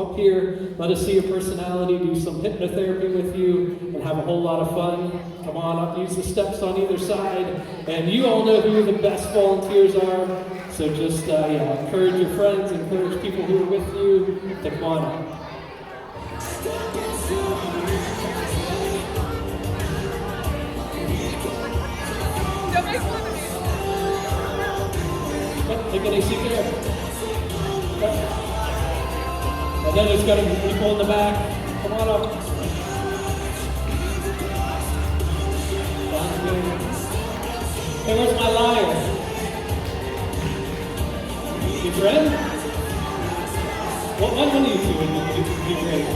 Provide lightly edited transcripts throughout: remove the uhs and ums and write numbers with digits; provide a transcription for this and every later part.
up here, let us see your personality, do some hypnotherapy with you, and have a whole lot of fun. Come on up, use the steps on either side, and you all know who the best volunteers are, so just encourage your friends, encourage people who are with you to come on up. Take any seat there. And then there's got to be people in the back. Come on up. Sounds good. Hey, where's my liar? Your friend? What one of you two would be great?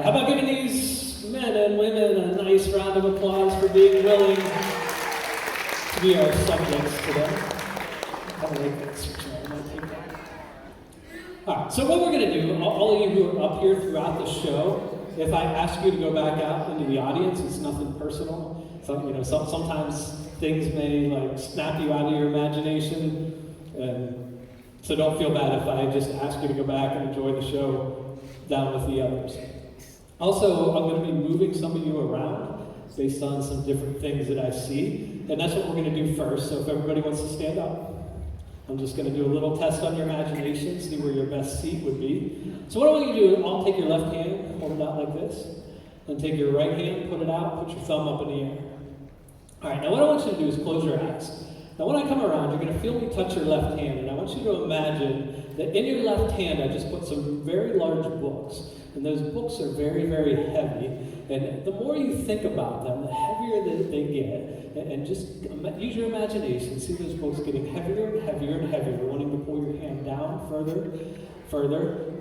How about giving these men and women a nice round of applause for being willing to be our subjects today? I like that switch. I might take that. All right, so what we're going to do, all of you who are up here throughout the show, if I ask you to go back out into the audience, it's nothing personal. So, sometimes things may snap you out of your imagination, and so don't feel bad if I just ask you to go back and enjoy the show down with the others. Also, I'm going to be moving some of you around based on some different things that I see, and that's what we're going to do first. So if everybody wants to stand up, I'm just going to do a little test on your imagination, see where your best seat would be. So what I want you to do is I'll take your left hand, hold it out like this, then take your right hand, put it out, put your thumb up in the air. All right, now what I want you to do is close your eyes. Now when I come around, you're going to feel me touch your left hand, and I want you to imagine that in your left hand I just put some very large books, and those books are very, very heavy, and the more you think about them, the heavier they get, and just use your imagination, see those books getting heavier and heavier and heavier, wanting to pull your hand down further,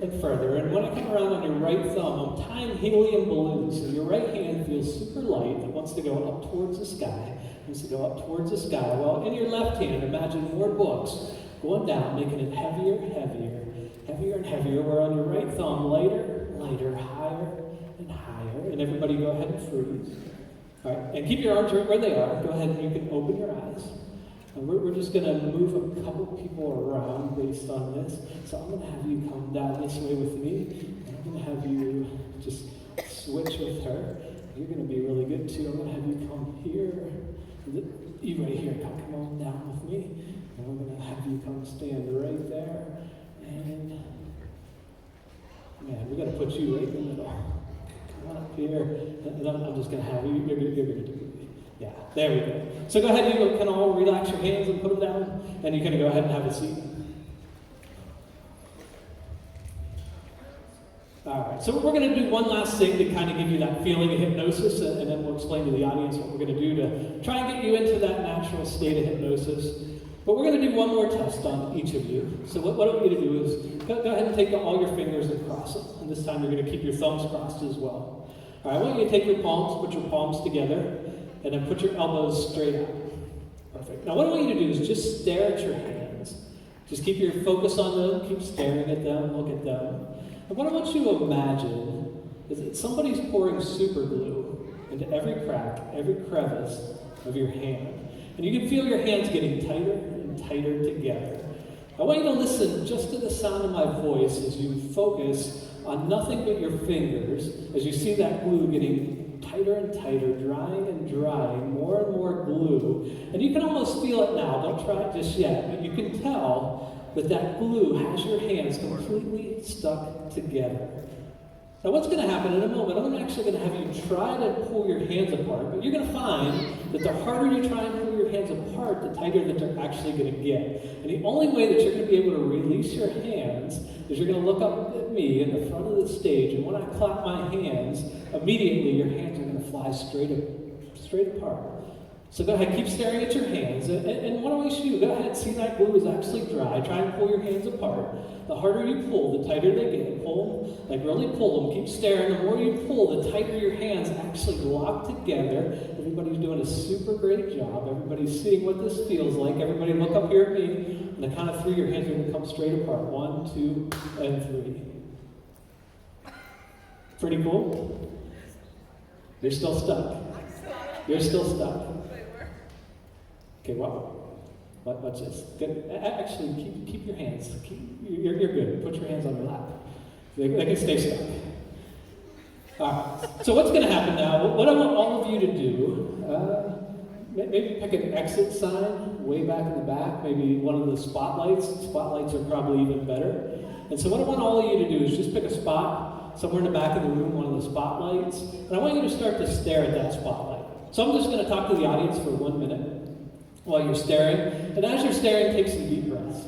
and further, and when I come around on your right thumb, I'm tying helium balloons, so your right hand feels super light, it wants to go up towards the sky, Well, in your left hand, imagine more books going down, making it heavier, and heavier, where on your right thumb, lighter, higher, and everybody go ahead and freeze. All right, and keep your arms right where they are. Go ahead and you can open your eyes. And we're just going to move a couple people around based on this. So I'm going to have you come down this way with me, and I'm going to have you just switch with her. You're going to be really good too. I'm going to have you come here. You right here, come on down with me. And we're going to have you come stand right there. And man, we're going to put you right in the middle. Come on up here. And I'm just going to have you. You're going to do it. Yeah, there we go. So go ahead, you can all relax your hands and put them down. And you're going to go ahead and have a seat. All right, so we're going to do one last thing to kind of give you that feeling of hypnosis, and then we'll explain to the audience what we're going to do to try and get you into that natural state of hypnosis. But we're going to do one more test on each of you. So what I want you to do is go ahead and take all your fingers and cross them. And this time you're going to keep your thumbs crossed as well. All right, I want you to take your palms, put your palms together, and then put your elbows straight out. Perfect. Now what I want you to do is just stare at your hands. Just keep your focus on them, keep staring at them, look at them. And what I want you to imagine is that somebody's pouring super glue into every crack, every crevice of your hand. And you can feel your hands getting tighter and tighter together. I want you to listen just to the sound of my voice as you focus on nothing but your fingers, as you see that glue getting tighter and tighter, drying and drying, more and more glue. And you can almost feel it now, don't try it just yet, but you can tell that glue has your hands completely stuck together. Now what's going to happen in a moment, I'm actually going to have you try to pull your hands apart, but you're going to find that the harder you try and pull your hands apart, the tighter that they're actually going to get. And the only way that you're going to be able to release your hands is you're going to look up at me in the front of the stage, and when I clap my hands, immediately your hands are going to fly straight apart. So go ahead, keep staring at your hands. And what I want you to do, go ahead, see that glue is actually dry. Try and pull your hands apart. The harder you pull, the tighter they get. Pull, like really pull them. Keep staring. The more you pull, the tighter your hands actually lock together. Everybody's doing a super great job. Everybody's seeing what this feels like. Everybody look up here at me. On the count of 3, your hands are going to come straight apart. 1, 2, and 3. Pretty cool? You're still stuck. You're still stuck. Okay, well, watch this. Good. Actually, keep your hands. You're good. Put your hands on your lap. They can stay stuck. All right. So what's going to happen now? What I want all of you to do, maybe pick an exit sign way back in the back. Maybe one of the spotlights. Spotlights are probably even better. And so what I want all of you to do is just pick a spot somewhere in the back of the room, one of the spotlights. And I want you to start to stare at that spotlight. So I'm just going to talk to the audience for 1 minute. While you're staring, and as you're staring, take some deep breaths.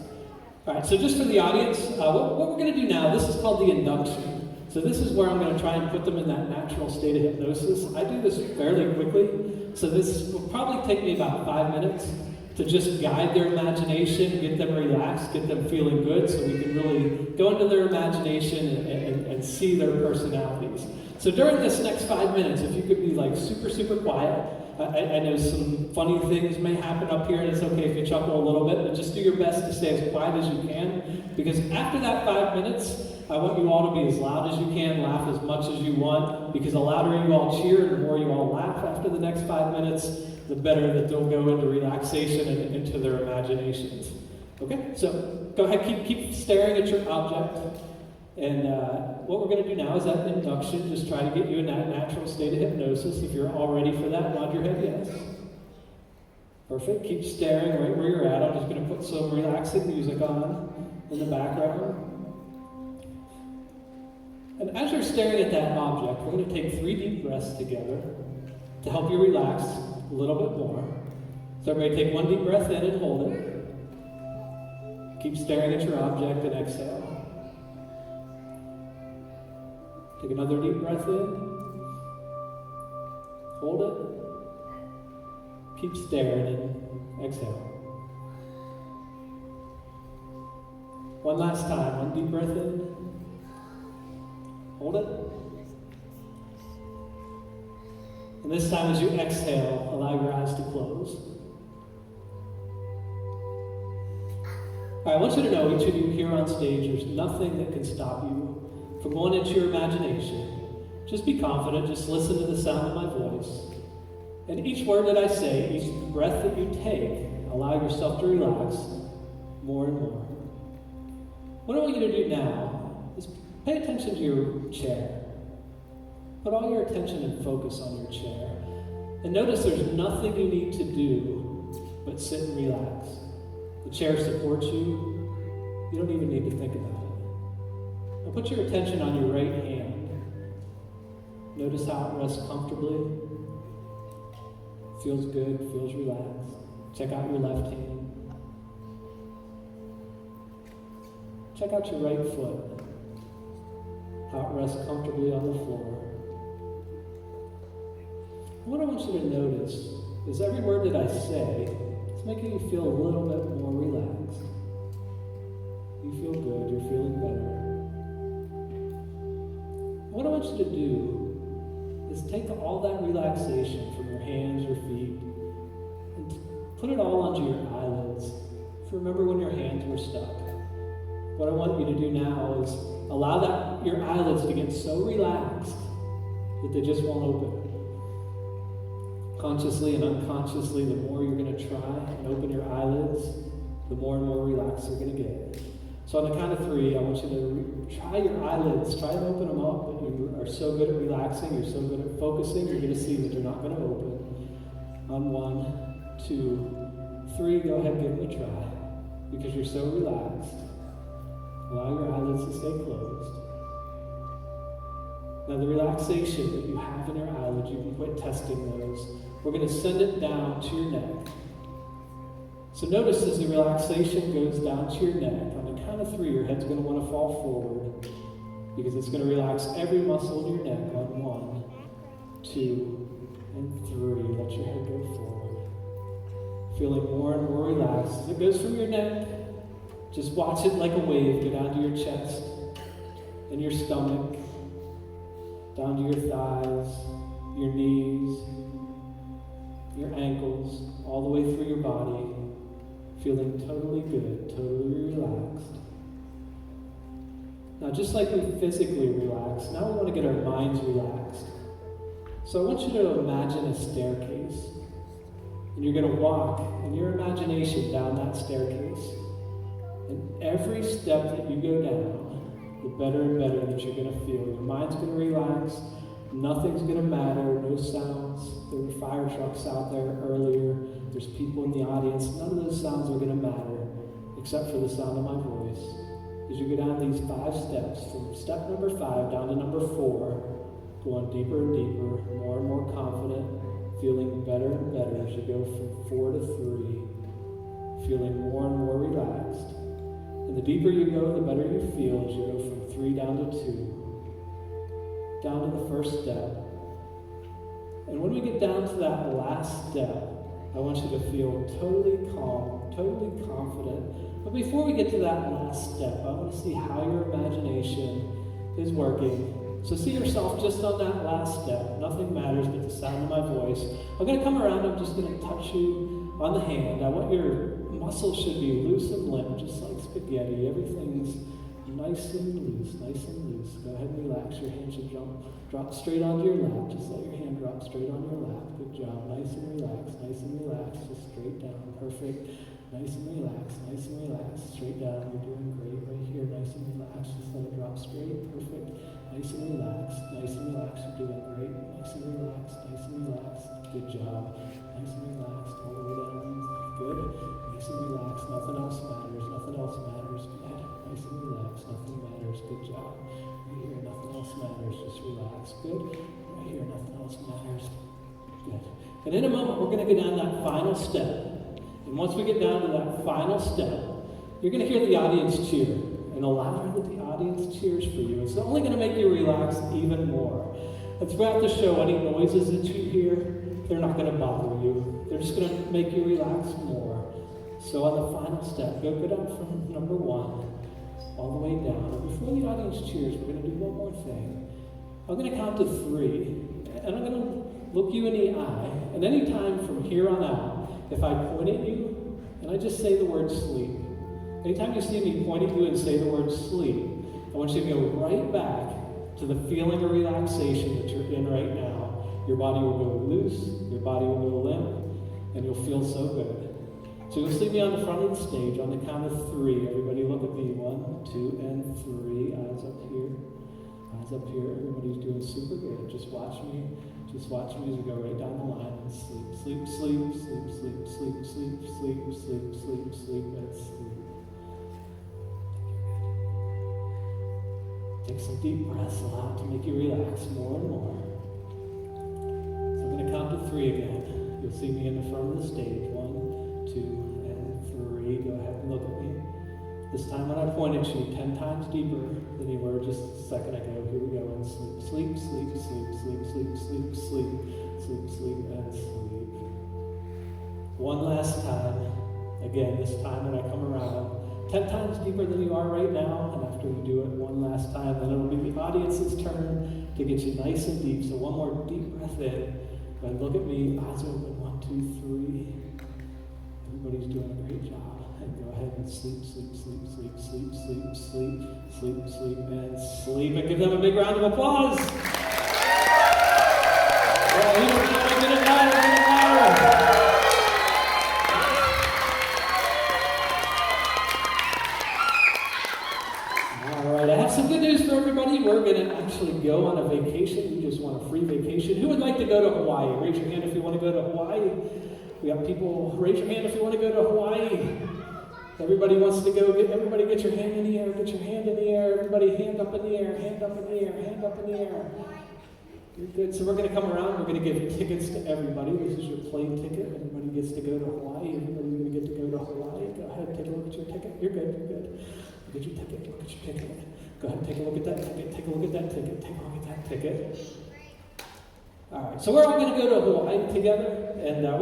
All right, so just for the audience, what we're going to do now, this is called the induction. So this is where I'm going to try and put them in that natural state of hypnosis. I do this fairly quickly, so this will probably take me about 5 minutes to just guide their imagination, get them relaxed, get them feeling good, so we can really go into their imagination and see their personalities. So during this next 5 minutes, if you could be like super, super quiet. I know some funny things may happen up here, and it's okay if you chuckle a little bit, but just do your best to stay as quiet as you can, because after that 5 minutes, I want you all to be as loud as you can, laugh as much as you want, because the louder you all cheer, the more you all laugh after the next 5 minutes, the better that they'll go into relaxation and into their imaginations. Okay, so go ahead, keep staring at your object. And what we're going to do now is that induction, just try to get you in that natural state of hypnosis. If you're all ready for that, nod your head yes. Perfect. Keep staring right where you're at. I'm just going to put some relaxing music on in the background. And as you're staring at that object, we're going to take 3 deep breaths together to help you relax a little bit more. So everybody take 1 deep breath in and hold it. Keep staring at your object and exhale. Take another deep breath in. Hold it. Keep staring and exhale. One last time. 1 deep breath in. Hold it. And this time as you exhale, allow your eyes to close. All right, I want you to know, each of you here on stage, there's nothing that can stop you from going into your imagination. Just be confident, just listen to the sound of my voice. And each word that I say, each breath that you take, allow yourself to relax more and more. What I want you to do now is pay attention to your chair. Put all your attention and focus on your chair. And notice there's nothing you need to do but sit and relax. The chair supports you. You don't even need to think about it. Now put your attention on your right hand. Notice how it rests comfortably. Feels good, feels relaxed. Check out your left hand. Check out your right foot. How it rests comfortably on the floor. What I want you to notice is every word that I say is making you feel a little bit more relaxed. You feel good, you're feeling better. What I want you to do is take all that relaxation from your hands, your feet, and put it all onto your eyelids. If you remember when your hands were stuck. What I want you to do now is allow your eyelids to get so relaxed that they just won't open. Consciously and unconsciously, the more you're going to try and open your eyelids, the more and more relaxed you're going to get. So on the count of 3, I want you to try your eyelids, try and open them up. You are so good at relaxing, you're so good at focusing, you're going to see that they're not going to open. On 1, 2, 3, go ahead and give them a try. Because you're so relaxed, allow your eyelids to stay closed. Now the relaxation that you have in your eyelids, you can quit testing those. We're going to send it down to your neck. So notice as the relaxation goes down to your neck, on the count of 3, your head's going to want to fall forward because it's going to relax every muscle in your neck on 1, 2, and 3. Let your head go forward. feeling more and more relaxed. As it goes from your neck, just watch it like a wave go down to your chest and your stomach, down to your thighs, your knees, your ankles, all the way through your body, feeling totally good, totally relaxed. Now, just like we physically relax, now we want to get our minds relaxed. So I want you to imagine a staircase, and you're going to walk in your imagination down that staircase. And every step that you go down, the better and better that you're going to feel. Your mind's going to relax. Nothing's going to matter. No sounds. There were fire trucks out there earlier. There's people in the audience. None of those sounds are going to matter except for the sound of my voice. As you go down these 5 steps, from step number 5 down to number 4, going deeper and deeper, more and more confident, feeling better and better as you go from 4 to 3, feeling more and more relaxed. And the deeper you go, the better you feel as you go from 3 down to 2, down to the first step. And when we get down to that last step, I want you to feel totally calm, totally confident. But before we get to that last step, I want to see how your imagination is working. So see yourself just on that last step. Nothing matters but the sound of my voice. I'm going to come around. I'm just going to touch you on the hand. I want your muscles should be loose and limp, just like spaghetti. Everything's nice and loose, nice and loose. Go ahead and relax. Your hand should drop straight onto your lap. Just let your hand drop straight on your lap. Good job. Nice and relaxed, nice and relaxed. Just straight down. Perfect. Nice and relaxed, nice and relaxed. Straight down. You're doing great right here. Nice and relaxed. Just let it drop straight. Perfect. Nice and relaxed, nice and relaxed. You're doing great. Nice and relaxed, nice and relaxed. Good job. Nice and relaxed. All the way down. Good. Nice and relaxed. Nothing else matters. Nothing else matters. Good. Nice and relaxed. Nothing matters. Good job. Right here, nothing else matters. Just relax. Good. Right here, nothing else matters. Good. And in a moment, we're going to go down that final step. And once we get down to that final step, you're going to hear the audience cheer. And the louder that the audience cheers for you, it's only going to make you relax even more. And throughout the show, any noises that you hear, they're not going to bother you. They're just going to make you relax more. So on the final step, go down from number 1 all the way down. And before the audience cheers, we're going to do one more thing. I'm going to count to 3, and I'm going to look you in the eye. And anytime from here on out, if I point at you and I just say the word sleep, anytime you see me point at you and say the word sleep, I want you to go right back to the feeling of relaxation that you're in right now. Your body will go loose, your body will go limp, and you'll feel so good. So you'll see me on the front of the stage on the count of 3. Everybody look at me. 1, 2, and 3. Eyes up here. Eyes up here. Everybody's doing super good. Just watch me. Just watch me as we go right down the line and sleep. Sleep, sleep, sleep, sleep, sleep, sleep, sleep, sleep, sleep, sleep, and sleep. Take some deep breaths, allow it to make you relax more and more. So I'm going to count to 3 again. You'll see me in the front of the stage. 1, 2, and 3. Go ahead and look at me. This time when I point at you, 10 times deeper than you were just a second ago. Here we go. And sleep, sleep, sleep, sleep, sleep, sleep, sleep, sleep, sleep, sleep, and sleep. One last time. Again, this time when I come around, 10 times deeper than you are right now, and after we do it one last time, then it'll be the audience's turn to get you nice and deep. So one more deep breath in. Go ahead, look at me, eyes open, 1, 2, 3. Everybody's doing a great job. And go ahead and sleep, sleep, sleep, sleep, sleep, sleep, sleep, sleep, sleep, and sleep. And give them a big round of applause. Well, get it louder, get it louder. Some good news for everybody. We're going to actually go on a vacation. You just want a free vacation. Who would like to go to Hawaii? Raise your hand if you want to go to Hawaii. We got people. Raise your hand if you want to go to Hawaii. Everybody wants to go. Everybody get your hand in the air. Get your hand in the air. Everybody hand up in the air. Hand up in the air. Hand up in the air. You're good. So we're going to come around. We're going to give tickets to everybody. This is your plane ticket. Everybody gets to go to Hawaii. Everybody's going to get to go to Hawaii. Go ahead. Take a look at your ticket. You're good. You're good. Look at your ticket. Look at your ticket. Go ahead and take a look at that ticket. Take a look at that ticket. Take a look at that ticket. All right, so we're all going to go to Hawaii together. And I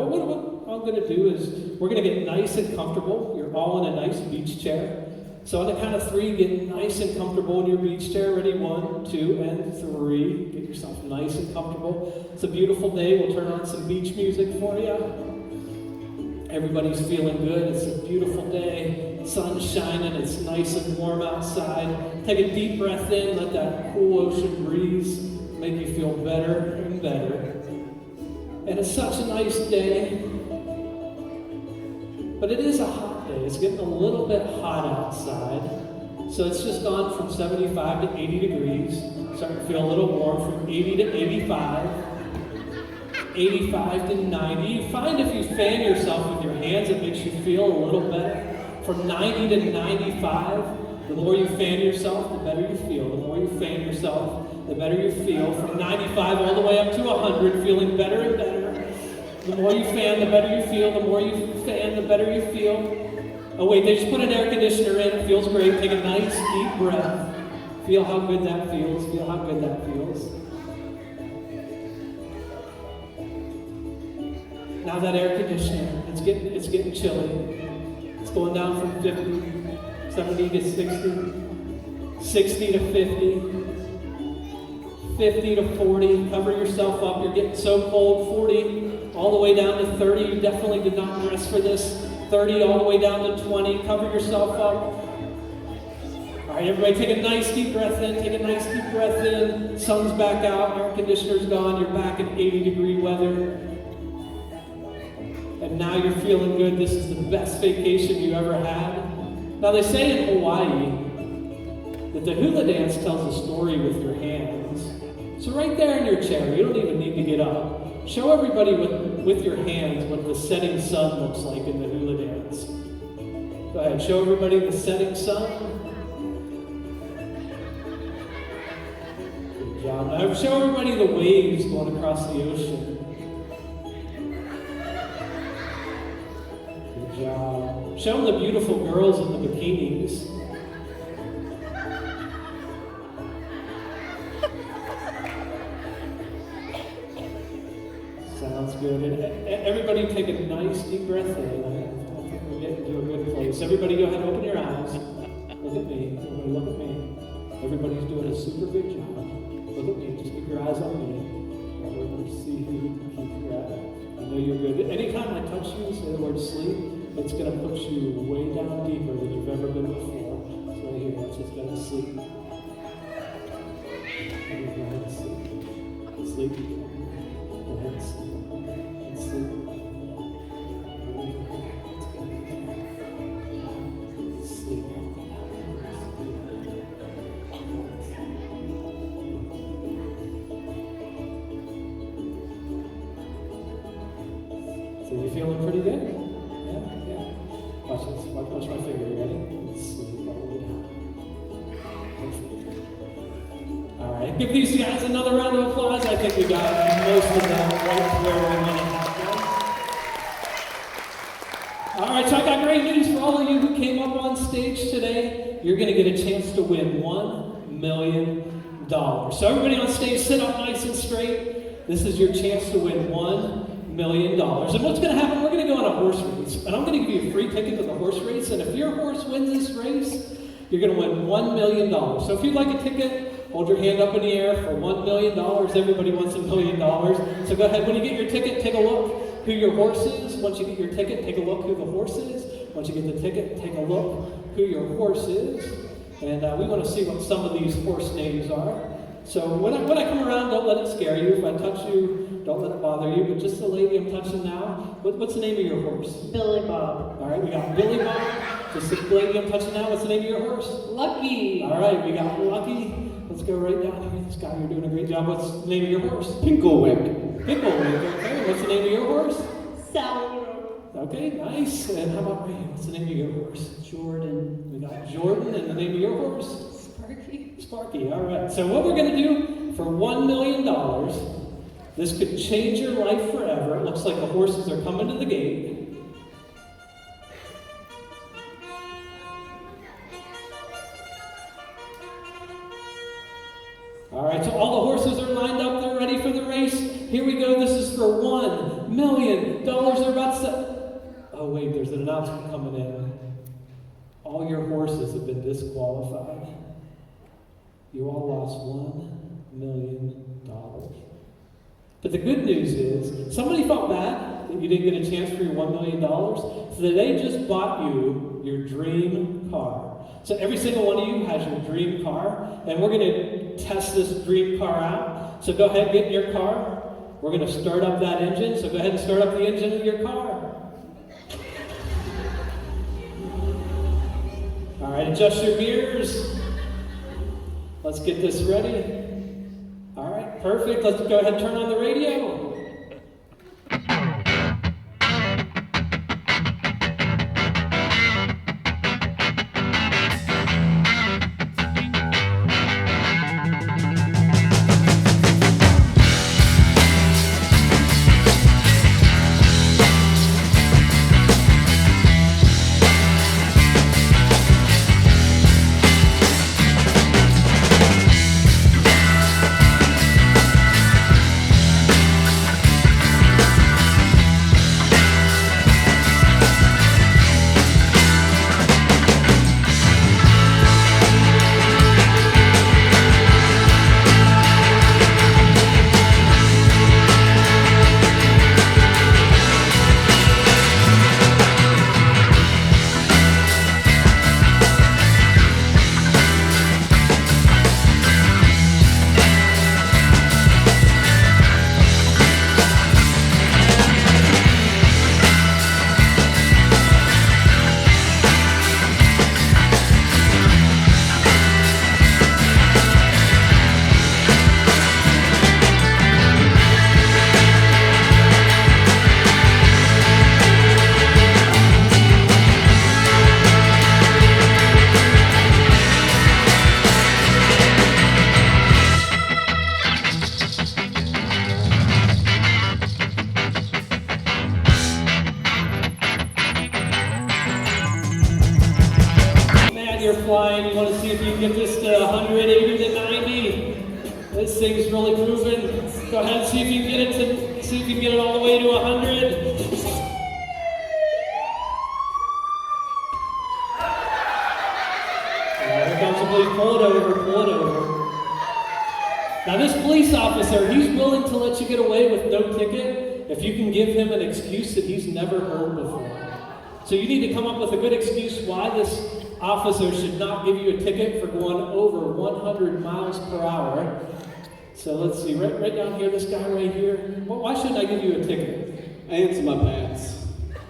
I'm going to do is we're going to get nice and comfortable. You're all in a nice beach chair. So on the count of 3, get nice and comfortable in your beach chair. Ready? 1, 2, and 3. Get yourself nice and comfortable. It's a beautiful day. We'll turn on some beach music for you. Everybody's feeling good. It's a beautiful day. Sun's shining. It's nice and warm outside. Take a deep breath in. Let that cool ocean breeze make you feel better and better. And it's such a nice day. But it is a hot day. It's getting a little bit hot outside. So it's just gone from 75 to 80 degrees. Starting to feel a little warm from 80 to 85. 85 to 90. You find if you fan yourself with your hands, it makes you feel a little better. From 90 to 95, the more you fan yourself, the better you feel. The more you fan yourself, the better you feel. From 95 all the way up to 100, feeling better and better. The more you fan, the better you feel. The more you fan, the better you feel. Oh wait, they just put an air conditioner in. It feels great. Take a nice deep breath. Feel how good that feels. Feel how good that feels. Now that air conditioner, it's getting chilly. It's going down from 50, 70 to 60, 60 to 50. 50 to 40, cover yourself up. You're getting so cold. 40, all the way down to 30. You definitely did not dress for this. 30, all the way down to 20. Cover yourself up. All right, everybody take a nice deep breath in. Take a nice deep breath in. Sun's back out. Air conditioner's gone. You're back in 80-degree weather. And now you're feeling good. This is the best vacation you ever had. Now they say in Hawaii that the hula dance tells a story with your hands. So right there in your chair, you don't even need to get up. Show everybody with your hands what the setting sun looks like in the hula dance. Go ahead, show everybody the setting sun. Good job. Now show everybody the waves going across the ocean. Good job. Show them the beautiful girls in the bikinis. Sounds good. And everybody take a nice deep breath in. I think we're getting to a good place. Everybody go ahead and open your eyes. Look at me. Everybody look at me. Everybody's doing a super good job. Look at me. Just keep your eyes on me. Everybody see who you can keep your eye. I know you're good. Anytime I touch you, say the word sleep, it's going to put you way down deeper than you've ever been before. So right here, it's just going to sleep. Go ahead and sleep. Sleep. Go ahead and sleep. So you feeling pretty good? Yeah. Watch this. Watch my finger. You ready? Sleep all the way down. All right. Give these guys another round of applause. I think we got most of them right where we want to have them. All right. So I got great news for all of you who came up on stage today. You're going to get a chance to win $1 million. So everybody on stage, sit up nice and straight. This is your chance to win $1 million. And what's going to happen, we're going to go on a horse race. And I'm going to give you a free ticket to the horse race. And if your horse wins this race, you're going to win $1 million. So if you'd like a ticket, hold your hand up in the air for $1 million. Everybody wants $1 million. So go ahead, when you get your ticket, take a look who your horse is. Once you get your ticket, take a look who the horse is. Once you get the ticket, take a look who your horse is. And we want to see what some of these horse names are. So when I come around, don't let it scare you. If I touch you, don't let it bother you. But just the lady I'm touching now, what's the name of your horse? Billy Bob. All right, we got Billy Bob. Just the lady I'm touching now, what's the name of your horse? Lucky. All right, we got Lucky. Let's go right down here. This guy, you're doing a great job. What's the name of your horse? Pinklewick. Pinklewick, okay. What's the name of your horse? Sally. Okay, nice. And how about right here? What's the name of your horse? Jordan. We got Jordan, and the name of your horse? Sparky. Sparky, all right. So what we're going to do for $1 million, this could change your life forever. It looks like the horses are coming to the gate. All right, so all the horses are lined up. They're ready for the race. Here we go. This is for $1 million. They're about to wait, there's an announcement coming in. All your horses have been disqualified. You all lost $1 million. But the good news is, somebody felt bad that you didn't get a chance for your $1 million, so they just bought you your dream car. So every single one of you has your dream car, and we're going to test this dream car out. So go ahead, get in your car. We're going to start up that engine, so go ahead and start up the engine of your car. All right, adjust your mirrors. Let's get this ready. All right, perfect. Let's go ahead and turn on the radio. Flying. You want to see if you can get this to 180 to 90. This thing's really moving. Go ahead and see if you can get it all the way to 100. Here comes the police. Pull it over. Now this police officer, he's willing to let you get away with no ticket if you can give him an excuse that he's never heard before. So you need to come up with a good excuse why this officer should not give you a ticket for going over 100 miles per hour. So let's see, right down here, this guy right here. Well, why shouldn't I give you a ticket? Ants in my pants.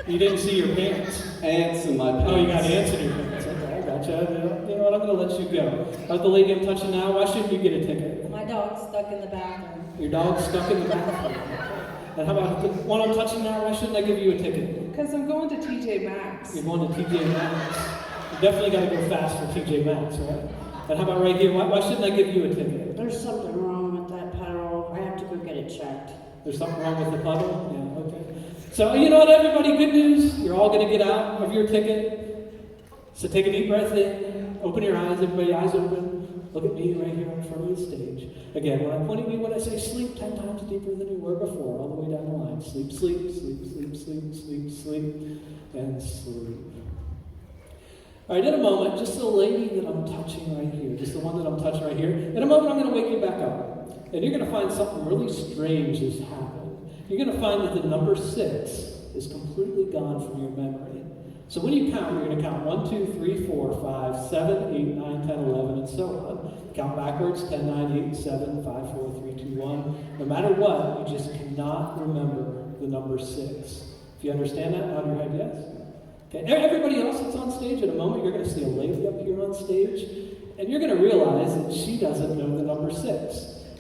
You didn't see your pants? Ants in my pants. Oh, you got ants in your pants. Okay, I gotcha. You know what, I'm going to let you go. The lady I'm touching now, why shouldn't you get a ticket? My dog's stuck in the bathroom. Your dog's stuck in the bathroom. And how about the one I'm touching now, why shouldn't I give you a ticket? Because I'm going to TJ Maxx. You're going to TJ Maxx. Definitely got to go fast for TJ Maxx, right? And how about right here? Why shouldn't I give you a ticket? There's something wrong with that pedal. I have to go get it checked. There's something wrong with the puddle? Yeah, okay. So, you know what, everybody? Good news. You're all going to get out of your ticket. So take a deep breath in. Open your eyes. Everybody, eyes open. Look at me right here in front of the stage. Again, when I point at you, when I say sleep 10 times deeper than you were before, all the way down the line. Sleep, sleep, sleep, sleep, sleep, sleep, sleep, and sleep. All right, in a moment, just the lady that I'm touching right here, just the one that I'm touching right here, in a moment I'm going to wake you back up. And you're going to find something really strange has happened. You're going to find that the number 6 is completely gone from your memory. So when you count, you're going to count 1, 2, 3, 4, 5, 7, 8, 9, 10, 11, and so on. Count backwards, 10, 9, 8, 7, 5, 4, 3, 2, 1. No matter what, you just cannot remember the number 6. If you understand that, nod your head yes. Okay, everybody else that's on stage, in a moment, you're going to see a lady up here on stage, and you're going to realize that she doesn't know the number 6.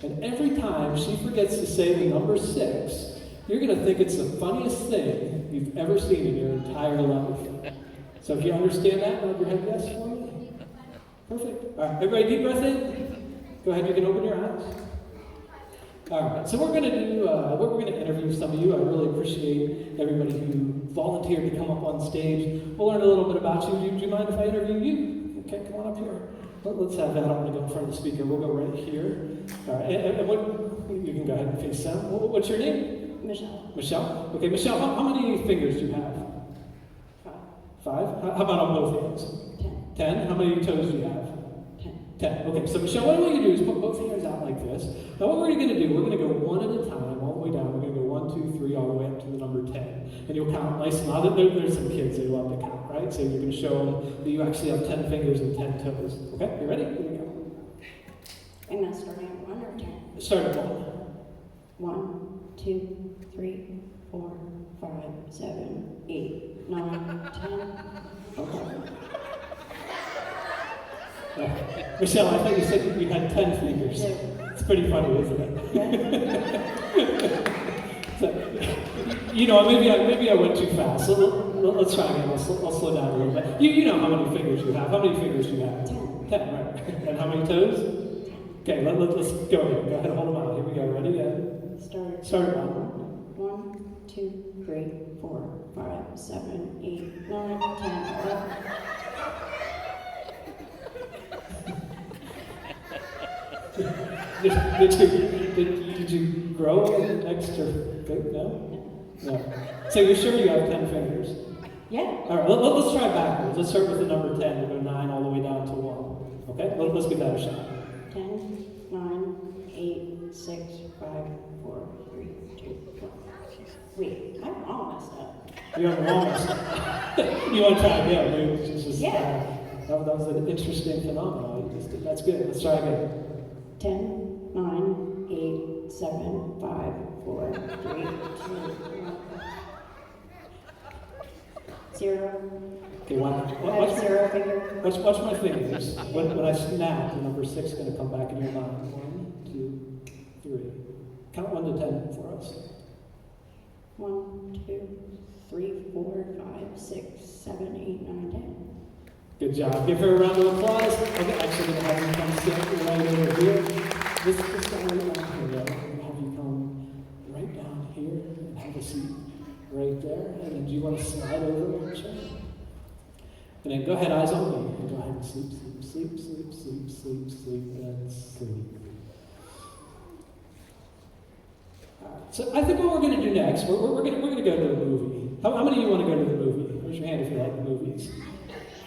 And every time she forgets to say the number 6, you're going to think it's the funniest thing you've ever seen in your entire life. So if you understand that, nod your head yes for me. Perfect. All right, everybody deep breath in. Go ahead, you can open your eyes. All right, so we're going to interview some of you. I really appreciate everybody who volunteered to come up on stage. We'll learn a little bit about you. Do you mind if I interview you? Okay, come on up here. Let's have that. I'm going to go in front of the speaker. We'll go right here. All right, and what, you can go ahead and face down. What's your name? Michelle. Michelle? Okay, Michelle, how many fingers do you have? 5? How about on both hands? 10. 10? How many toes do you have? 10. 10. Okay, so Michelle, what I want you to do is put both hands out like this. Now what we're going to do, we're going to go one at a time, all the way down. We're going to go 1, 2, 3, all the way up to the number 10. And you'll count nice and loud. There's some kids, they love to count, right? So you're going to show them that you actually have 10 fingers and 10 toes. Okay, you ready? Here we go. Am I starting at 1 or 10? Start at 1. 1, 2, 3, 4, 5, 7, 8, 9, 10. Okay. Michelle, I thought you said you had 10 fingers. It's pretty funny, isn't it? So, you know, maybe I went too fast. So let's try again. I'll slow down a little bit. You know how many fingers you have. How many fingers do you have? 10. 10, right. And how many toes? 10. Okay, let's go here. Go ahead, hold them out. Here we go. Ready? Yeah. Start at 1. 1, 2, 3, 4, 5, 7, 8, 9, 10, 11. Did you grow an extra thing? No? No. So you're sure you have 10 fingers? Yeah. All right, let's try backwards. Let's start with the number 10. We'll go 9 all the way down to 1. Okay? Let's give that a shot. 10, 9, 8, 6, 5, 4, 3, 2, 1. Wait, I'm all messed up. You have all messed up. You want to try again? Maybe it's just, Yeah. That was an interesting phenomenon. You just did. That's good. Let's try again. 10, 9, 8, 7, 5, 4, 3, 2, 1. 0. Okay, one. I have 0 finger. Watch my fingers. When I snap, the number 6 is going to come back in your mind. 1, 2, 3. Count 1 to 10 for us. 1, 2, 3, 4, 5, 6, 7, 8, 9, 10. Good job. Give her a round of applause. Okay, actually, I'm going to have you come sit right over here. This guy right down here. I'm going to have you come right down here and have a seat right there. And then do you want to slide over and chair? And then go ahead, eyes on me. And go ahead and sleep, sleep, sleep, sleep, sleep, sleep, and sleep. So I think what we're going to do next, we're going to go to a movie. How many of you want to go to the movie? Raise your hand if you like the movies.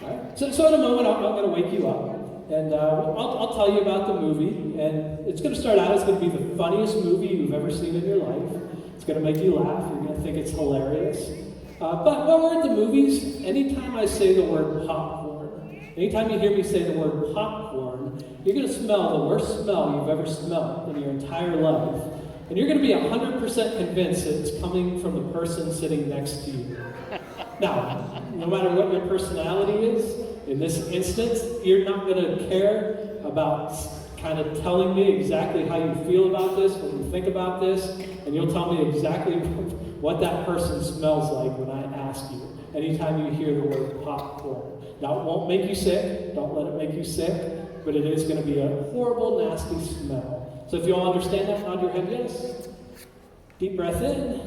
All right. So in a moment, I'm going to wake you up, and I'll tell you about the movie. And it's going to start out, it's going to be the funniest movie you've ever seen in your life. It's going to make you laugh. You're going to think it's hilarious. But while we're at the movies, anytime I say the word popcorn, anytime you hear me say the word popcorn, you're going to smell the worst smell you've ever smelled in your entire life. And you're going to be 100% convinced that it's coming from the person sitting next to you. Now, no matter what your personality is, in this instance, you're not going to care about kind of telling me exactly how you feel about this, what you think about this, and you'll tell me exactly what that person smells like when I ask you, anytime you hear the word popcorn. Now, it won't make you sick. Don't let it make you sick, but it is going to be a horrible, nasty smell. So if you all understand that, nod your head yes. Deep breath in.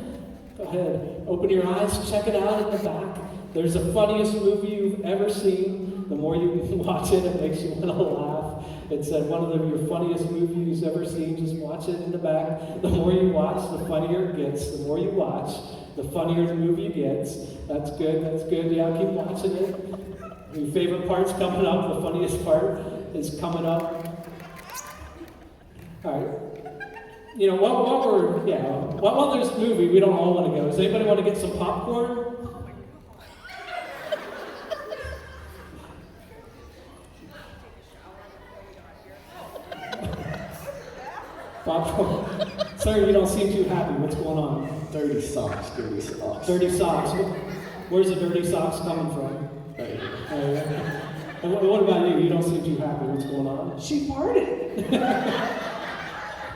Go ahead. Open your eyes. Check it out in the back. There's the funniest movie you've ever seen. The more you watch it, it makes you want to laugh. It's one of your funniest movies you've ever seen. Just watch it in the back. The more you watch, the funnier it gets. The more you watch, the funnier the movie gets. That's good. That's good. Yeah, keep watching it. Your favorite part's coming up. The funniest part is coming up. All right. You know, while there's a movie, we don't all want to go. Does anybody want to get some popcorn? Popcorn. Sir, you don't seem too happy. What's going on? Dirty socks, dirty socks. Dirty socks. Where's the dirty socks coming from? Right here. Oh, yeah. And what about you? You don't seem too happy. What's going on? She farted.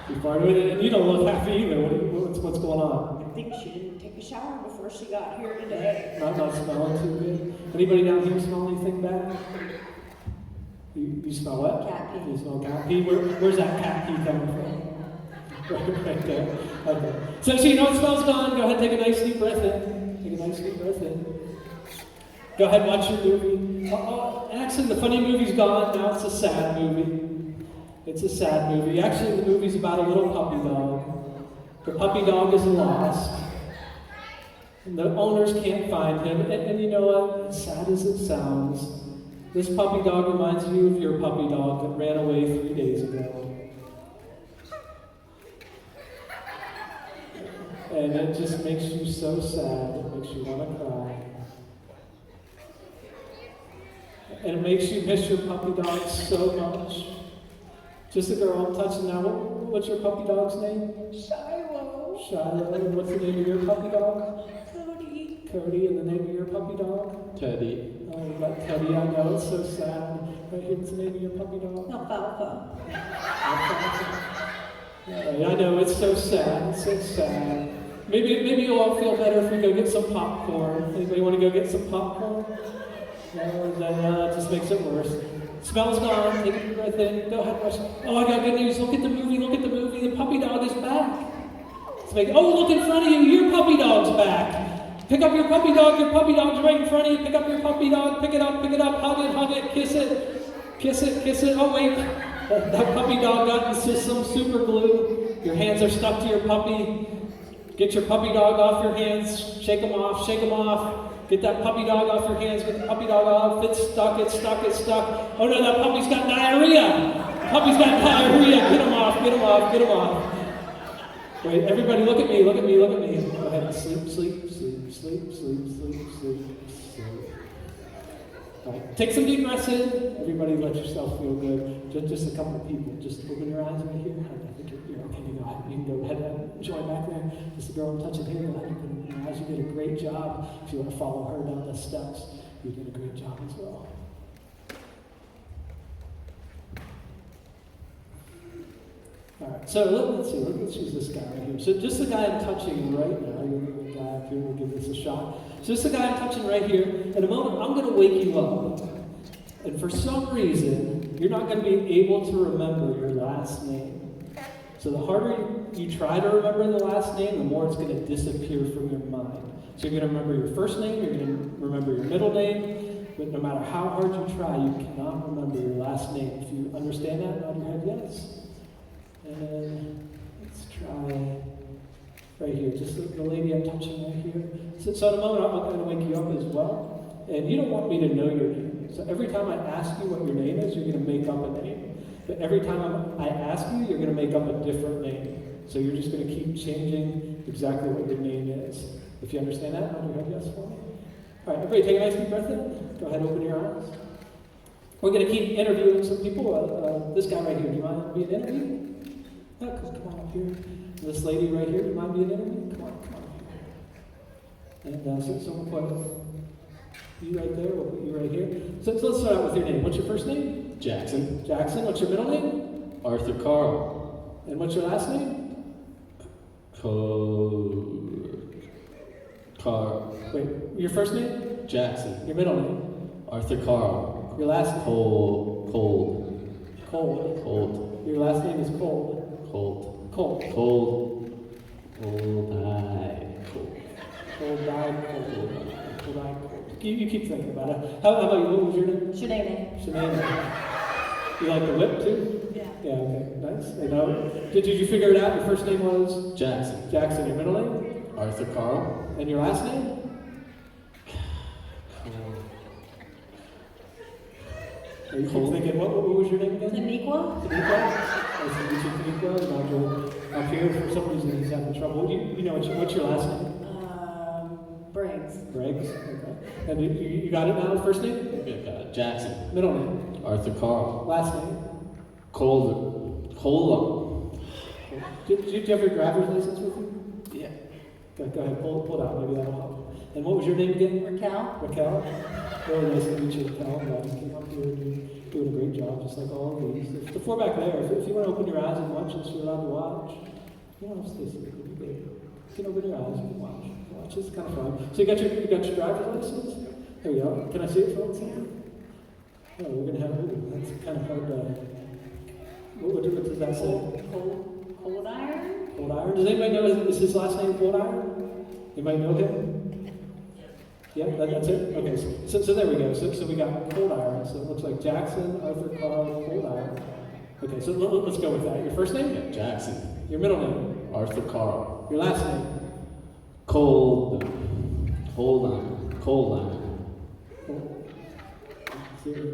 You farted with it, and you don't look happy either. What's going on? I think she didn't take a shower before she got here today. Not smelling too good. Anybody down here smell anything bad? You smell what? Cat pee. You smell cat pee? Where's that cat pee coming from? Right there. Okay. So you know what smells gone. Go ahead and take a nice deep breath in. Take a nice deep breath in. Go ahead and watch your movie. Actually, the funny movie's gone. Now it's a sad movie. It's a sad movie. Actually, the movie's about a little puppy dog. The puppy dog is lost. And the owners can't find him. And you know what? As sad as it sounds, this puppy dog reminds you of your puppy dog that ran away 3 days ago. And it just makes you so sad. It makes you want to cry. And it makes you miss your puppy dog so much. Just a girl I'm touching now. What's your puppy dog's name? Shiloh. Shiloh. And what's the name of your puppy dog? Cody. Cody. And the name of your puppy dog? Teddy. Oh, you got Teddy. I know, it's so sad. Right here, what's the name of your puppy dog? Alfalfa. Yeah, I know, it's so sad. It's so sad. Maybe you'll all feel better if we go get some popcorn. Anybody want to go get some popcorn? No, that just makes it worse. Smell's gone. Take a deep breath in. Go ahead, rush. Oh, I got good news. Look at the movie. Look at the movie. The puppy dog is back. Oh, look in front of you. Your puppy dog's back. Pick up your puppy dog. Your puppy dog's right in front of you. Pick up your puppy dog. Pick it up. Pick it up. Hug it. Kiss it. Kiss it. Kiss it. Oh, wait. That puppy dog got into some super glue. Your hands are stuck to your puppy. Get your puppy dog off your hands. Shake them off. Shake them off. Get that puppy dog off your hands. Get the puppy dog off. It's stuck. It's stuck. It's stuck. Oh no, that puppy's got diarrhea. Puppy's got diarrhea. Get him off. Get him off. Get him off. Wait, everybody, look at me. Look at me. Look at me. Go ahead. Sleep. Sleep. Sleep. Sleep. Sleep. Sleep. Sleep. Sleep. All right. Take some deep breaths in. Everybody, let yourself feel good. Just a couple of people. Just open your eyes right here. I think you're okay to go ahead. You can go ahead and join back there. Just a girl I'm touching here. Go ahead and open your eyes. You did a great job. If you want to follow her down the steps, you did a great job as well. All right, so let's see. Let's use this guy right here. So just the guy I'm touching right now. You're the guy up here. We'll give this a shot. So just the guy I'm touching right here. In a moment, I'm going to wake you up. And for some reason, you're not going to be able to remember your last name. So the harder you try to remember the last name, the more it's going to disappear from your mind. So you're going to remember your first name, you're going to remember your middle name, but no matter how hard you try, you cannot remember your last name. If you understand that, nod your head yes. And then let's try right here, just the lady I'm touching right here. So in a moment, I'm going to wake you up as well. And you don't want me to know your name. So every time I ask you what your name is, you're going to make up a name. But every time I ask you, you're going to make up a different name. So you're just going to keep changing exactly what your name is. If you understand that, nod your head yes for me. All right, everybody take a nice deep breath in. Go ahead and open your eyes. We're going to keep interviewing some people. This guy right here, do you mind being interviewed? No, come on up here. This lady right here, do you mind being interviewed? Come on up here. And so we'll put you right there, we'll put you right here. So let's start out with your name. What's your first name? Jackson. Jackson. What's your middle name? Arthur Carl. And what's your last name? Carl. Wait, your first name? Jackson. Your middle name? Arthur Carl. Your last name? Cold. Cold. Your last name is Cold. Cold. Cold. Cold. Cold. Cold died cold. Cold died cold. You keep thinking about it. How about you? What was your name? Shanae. Shanae. You like the whip too? Yeah. Yeah, okay. Nice. I know. Did you figure it out? Your first name was? Jackson. Jackson. Your middle name? Arthur Carl. And your last name? You keep thinking, what was your name again? Taniqua. Nice to meet you, Taniqua. Nigel up here for some reason he's having trouble. You know what's your last name? Briggs. Briggs. Okay. And you got it now, first name? Yeah, got it. Jackson. Middle name? Arthur Carl. Last name? Cola. Do you have your driver's license with you? Yeah. Go ahead, pull it out, maybe that'll help. And what was your name again? Raquel. Raquel? Really nice to meet you, Raquel. I'm glad you came up here and doing a great job, just like all of these. The four back there, if you want to open your eyes and watch this, you're allowed to watch. You don't have to stay asleep, it'll be good. You can open your eyes, you can watch. It's kind of fun. So you got your driver's license? There we go. Can I see it for a second? Oh, we're gonna have. Ooh, that's kind of hard to. What does that say? Cold iron. Cold Iron. Does anybody know is his last name Cold Iron? Anybody know him? Yeah, that's it. Okay, so there we go. So we got Cold Iron. So it looks like Jackson, Arthur Carl, Cold Iron. Okay, so let's go with that. Your first name? Yeah, Jackson. Your middle name? Arthur Carl. Your last name? Cold. Hold on. Cold on.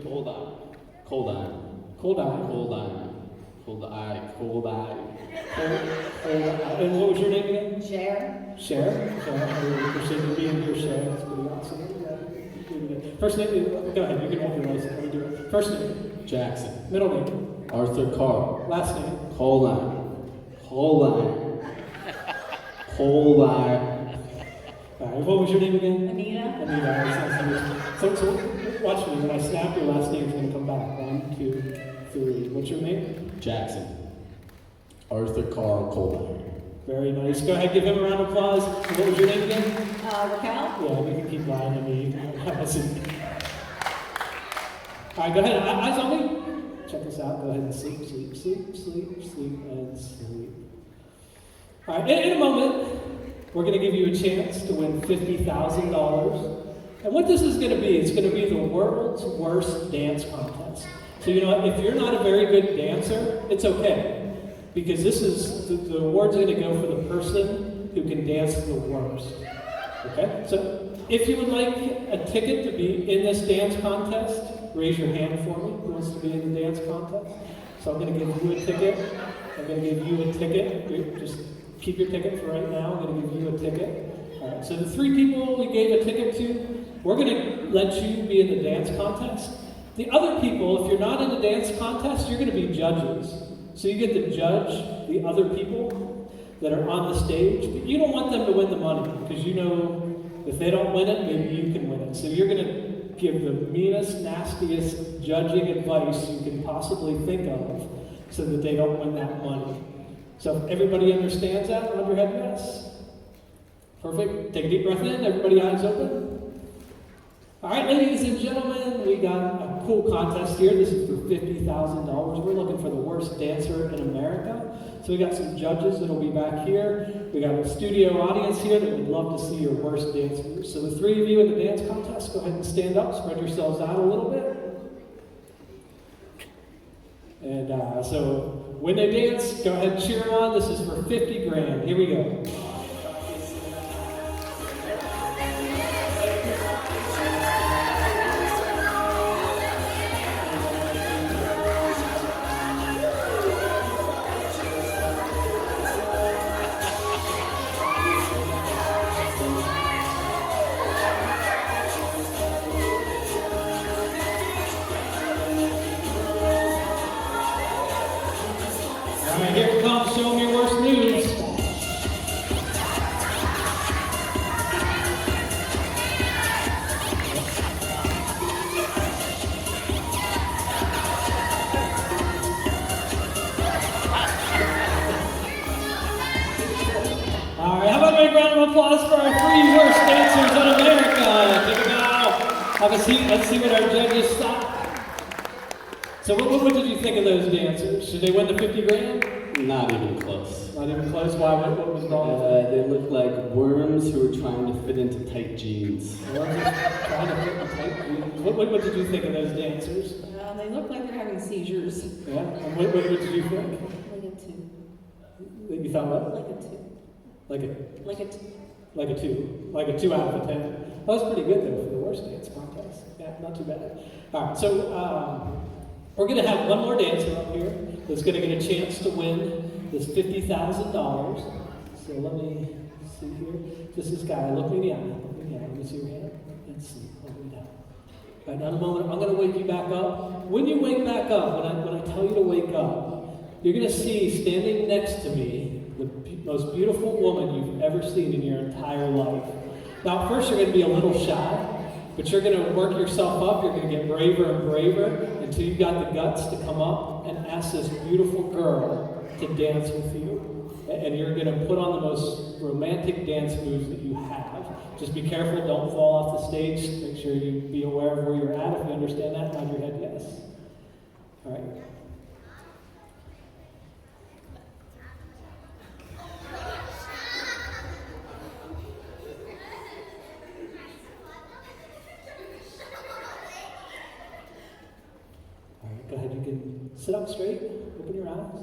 Hold on. Cold on. Cold eye. Cold on. Cold eye. Cold eye. And what was your name again? Share. Cher. So I really appreciate you being here, Cher. That's pretty awesome. Yeah. First name, go ahead, you can hold your license. Let me do it. First name, Jackson. middle name, Arthur Carl. last name. Hold on. Hold on. Hold on. All right, what was your name again? Anita. Anita. Nice to meet you. So watch me. When I snap, your last name's going to come back. 1, 2, 3. What's your name? Jackson. Arthur Carl Coldine. Very nice. Go ahead, give him a round of applause. And what was your name again? Raquel. Yeah, you can keep lying to me. All right, go ahead. Eyes on me. Check this out. Go ahead and sleep, sleep, sleep, sleep, sleep, and sleep. All right, in a moment, we're going to give you a chance to win $50,000. And what this is going to be, it's going to be the world's worst dance contest. So, you know, if you're not a very good dancer, it's okay. Because this is, the award's going to go for the person who can dance the worst. Okay? So, if you would like a ticket to be in this dance contest, raise your hand for me. Who wants to be in the dance contest? So I'm going to give you a ticket. I'm going to give you a ticket. Just keep your ticket for right now. I'm going to give you a ticket. All right. So the 3 people we gave a ticket to, we're going to let you be in the dance contest. The other people, if you're not in the dance contest, you're going to be judges. So you get to judge the other people that are on the stage, but you don't want them to win the money because you know if they don't win it, maybe you can win it. So you're going to give the meanest, nastiest judging advice you can possibly think of so that they don't win that money. So if everybody understands that, nod your head yes. Perfect. Take a deep breath in. Everybody eyes open. All right, ladies and gentlemen, we got a cool contest here. This is for $50,000. We're looking for the worst dancer in America. So we got some judges that'll be back here. We got a studio audience here that would love to see your worst dance moves. So the 3 of you in the dance contest, go ahead and stand up, spread yourselves out a little bit. And so when they dance, go ahead and cheer them on. This is for 50 grand. Here we go. All right, here it comes. Show them your worst moves. All right, how about a big round of applause for our 3 worst dancers in America? Take a bow. Have a seat. Let's see what our judges thought. So what did you think of those dancers? Should they win the 50 grand? Not even close. Not even close. Why? What was wrong with them? They look like worms who are trying to fit into tight jeans. They were just trying to fit the tight jeans. What did you think of those dancers? They look like they're having seizures. Yeah. And what did you think? Like a 2. You thought what? Like a 2. Like a Like a 2. like a 2. Like a 2 out of a 10. That was pretty good though for the worst dance contest. Yeah, not too bad. All right. So we're going to have one more dancer up here that's going to get a chance to win this $50,000. So let me see here. This is guy. Look me in the eye. Look me in the eye. Let me see your hand. Let's see. Look me down. All right, now in a moment, I'm going to wake you back up. When you wake back up, when I tell you to wake up, you're going to see standing next to me the most beautiful woman you've ever seen in your entire life. Now, at first, you're going to be a little shy. But you're going to work yourself up, you're going to get braver and braver until you've got the guts to come up and ask this beautiful girl to dance with you. And you're going to put on the most romantic dance moves that you have. Just be careful, don't fall off the stage. Make sure you be aware of where you're at. If you understand that, nod your head yes. All right. Go ahead, you can sit up straight, open your eyes.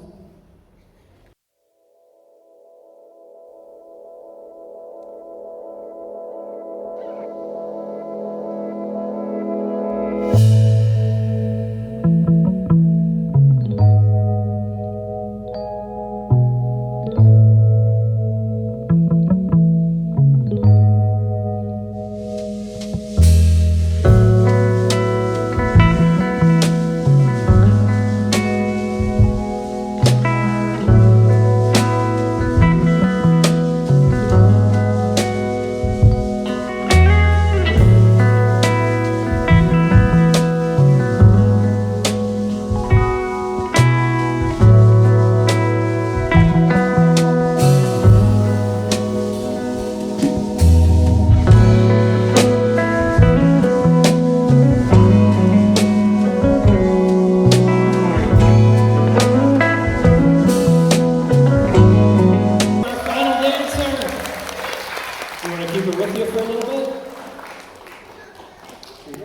All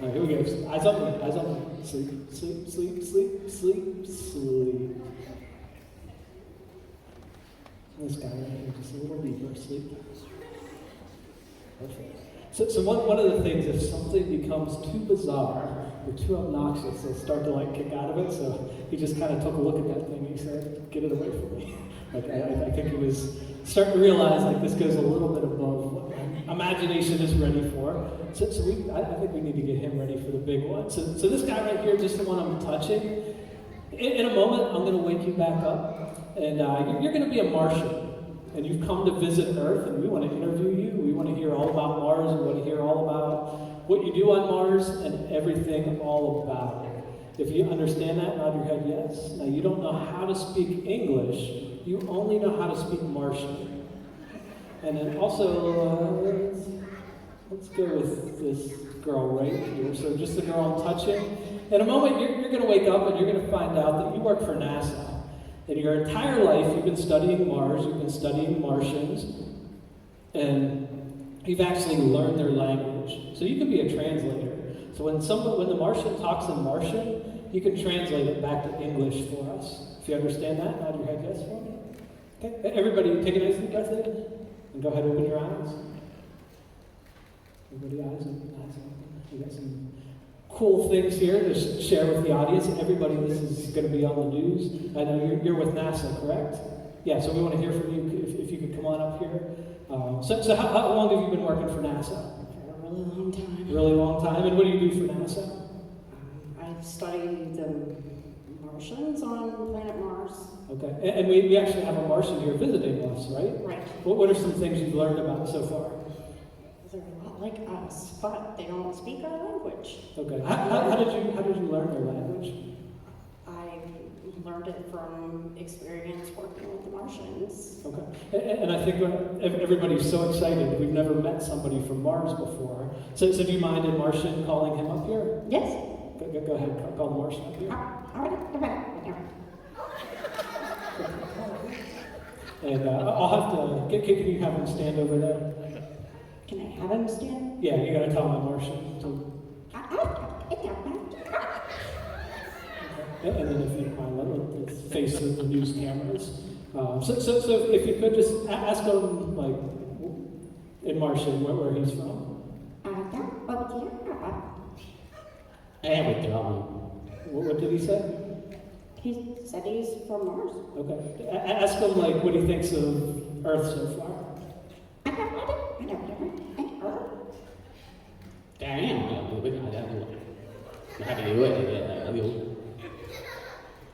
right, here we go. Eyes open, eyes open. Sleep, sleep, sleep, sleep, sleep, sleep. This guy right here, just a little deeper, sleep. Perfect. So one of the things, if something becomes too bizarre or too obnoxious, they'll start to like kick out of it. So he just kind of took a look at that thing and he said, "Get it away from me." Like I think he was starting to realize like this goes a little bit above what my imagination is ready for. I think we need to get him ready for the big one. So this guy right here, just the one I'm touching. In a moment, I'm going to wake you back up, and you're going to be a Martian. And you've come to visit Earth, and we want to interview you. We want to hear all about Mars. We want to hear all about what you do on Mars and everything all about it. If you understand that, nod your head yes. Now, you don't know how to speak English. You only know how to speak Martian. And then also, let's go with this girl right here. So just the girl I'm touching. In a moment, you're going to wake up, and you're going to find out that you work for NASA. In your entire life, you've been studying Mars, you've been studying Martians, and you've actually learned their language. So you can be a translator. So when the Martian talks in Martian, you can translate it back to English for us. If you understand that, nod your head yes for me. Okay, everybody take a nice deep breath in, and go ahead and open your eyes. Everybody eyes open, eyes open. We got some cool things here to share with the audience. Everybody, this is going to be on the news. I know you're with NASA, correct? Yeah, so we want to hear from you if you could come on up here. So how long have you been working for NASA? For a really long time. Really long time. And what do you do for NASA? I study the Martians on planet Mars. Okay, and we actually have a Martian here visiting us, right? Right. What are some things you've learned about so far? They're a lot like us, but they don't speak our language. Okay, how did you learn their language? I learned it from experience working with the Martians. Okay, and I think everybody's so excited. We've never met somebody from Mars before. So do you mind a Martian calling him up here? Yes. Go ahead, call the Martian up here. And I'll have to, can you have him stand over there? Can I have him stand? Yeah, you gotta tell my Martian. And then if you mind, let's face the news cameras. So if you could just ask him, like, in Martian, where he's from. What did he say? He said he's from Mars. Okay. Ask him, like, what he thinks of Earth so far.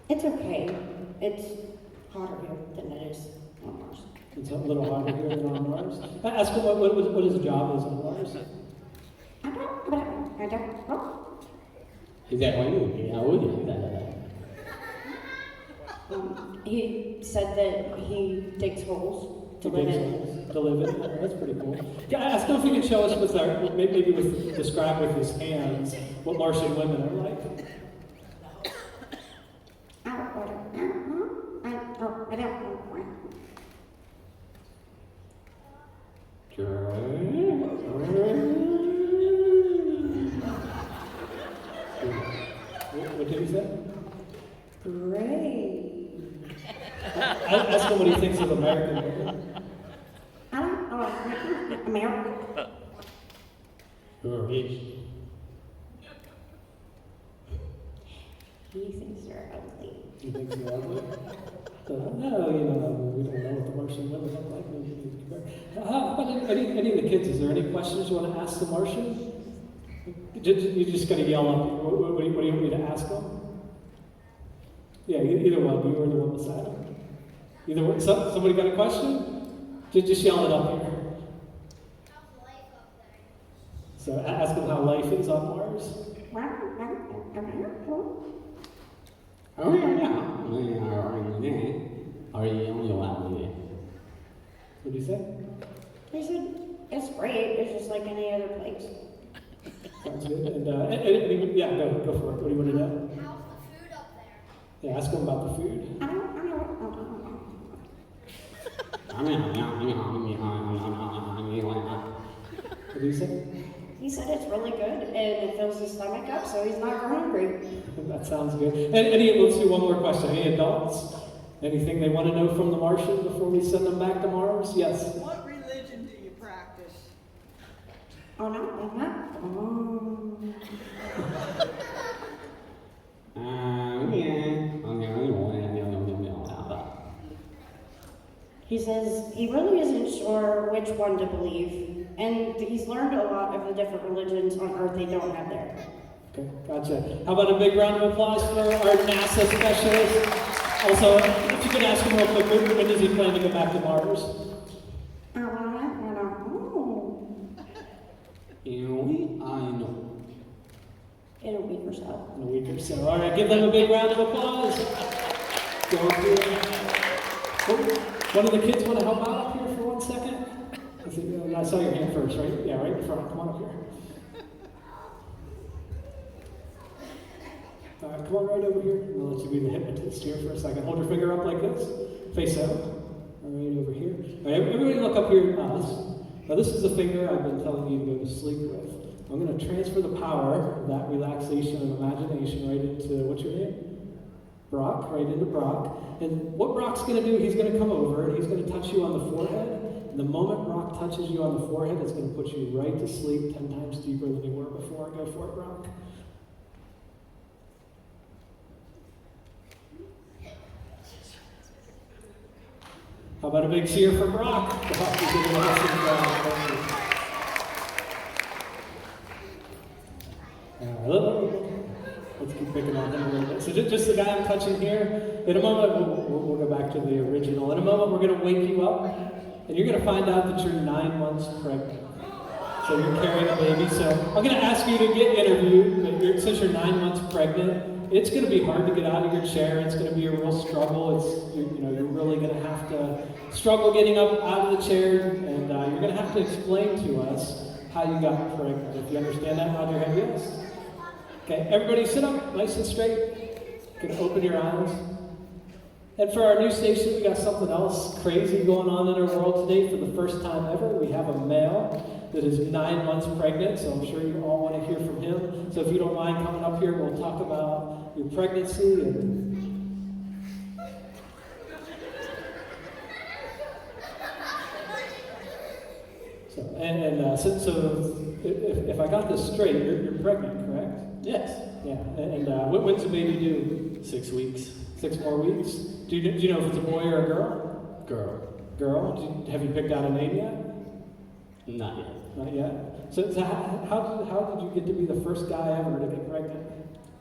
It's okay. It's hotter here than it is on Mars. It's a little hotter here than on Mars. Ask him what his job is on Mars. He said that he digs holes to live in. To live in. Oh, that's pretty cool. Yeah, ask him if he can show us describe with his hands what Martian women are like. What did he say? Great. Ask him what he thinks of American women. American. He thinks they're ugly. He thinks they're ugly? No, we don't know what the Martian women look like. How about any of the kids? Is there any questions you want to ask the Martian? You're just going to yell up. What do you want me to ask them? Yeah, either one. You or the one beside him. Either one. Somebody got a question? Just yell it up here. How's life up there? So ask them how life is on Mars. What do you say? He said, it's great. It's just like any other place. Sounds good. And yeah, go for it. What do you want to know? How's the food up there? Yeah, ask them about the food. did he say? He said it's really good and it fills his stomach up so he's not hungry. That sounds good. Let's do one more question. Any adults? Anything they want to know from the Martian before we send them back to Mars? Yes? What religion do you practice? Oh no, I'm not. Oh. He says he really isn't sure which one to believe, and he's learned a lot of the different religions on Earth they don't have there. Okay, gotcha. How about a big round of applause for our NASA specialist? Also, if you could ask him real quick, when does he plan to go back to Mars? I know. In a week or so. In a week or so. All right, give them a big round of applause. Go through. One of the kids want to help out up here for 1 second? I saw your hand first, right? Yeah, right in front. Come on up here. All right, come on right over here. I'll let you be the hypnotist here for a second. Hold your finger up like this. Face out. All right, over here. All right, everybody look up here at us. Now this is the finger I've been telling you to go to sleep with. I'm going to transfer the power of that relaxation and imagination right into, what's your name? Brock, right into Brock. And what Brock's going to do, he's going to come over and he's going to touch you on the forehead. And the moment Brock touches you on the forehead, it's going to put you right to sleep 10 times deeper than you were before. Go for it, Brock. How about a big cheer for Brock? Brock is doing an awesome job. Let's keep picking on him a little bit. So just the guy I'm touching here. In a moment, we'll go back to the original. In a moment, we're going to wake you up, and you're going to find out that you're 9 months pregnant. So you're carrying a baby. So I'm going to ask you to get interviewed. But since you're 9 months pregnant, it's going to be hard to get out of your chair. It's going to be a real struggle. You're really going to have to struggle getting up out of the chair, and you're going to have to explain to us how you got pregnant. If you understand that, nod your head yes. Okay, everybody sit up nice and straight. You can open your eyes. And for our new station, we got something else crazy going on in our world today. For the first time ever, we have a male that is 9 months pregnant, so I'm sure you all want to hear from him. So if you don't mind coming up here, we'll talk about your pregnancy and so if I got this straight, you're pregnant, correct? Yes. Yeah. And when's the baby due? 6 weeks. 6 more weeks? Do you know if it's a boy or a girl? Girl. Girl? Have you picked out a name yet? Not yet. Not yet. So how did you get to be the first guy ever to get pregnant?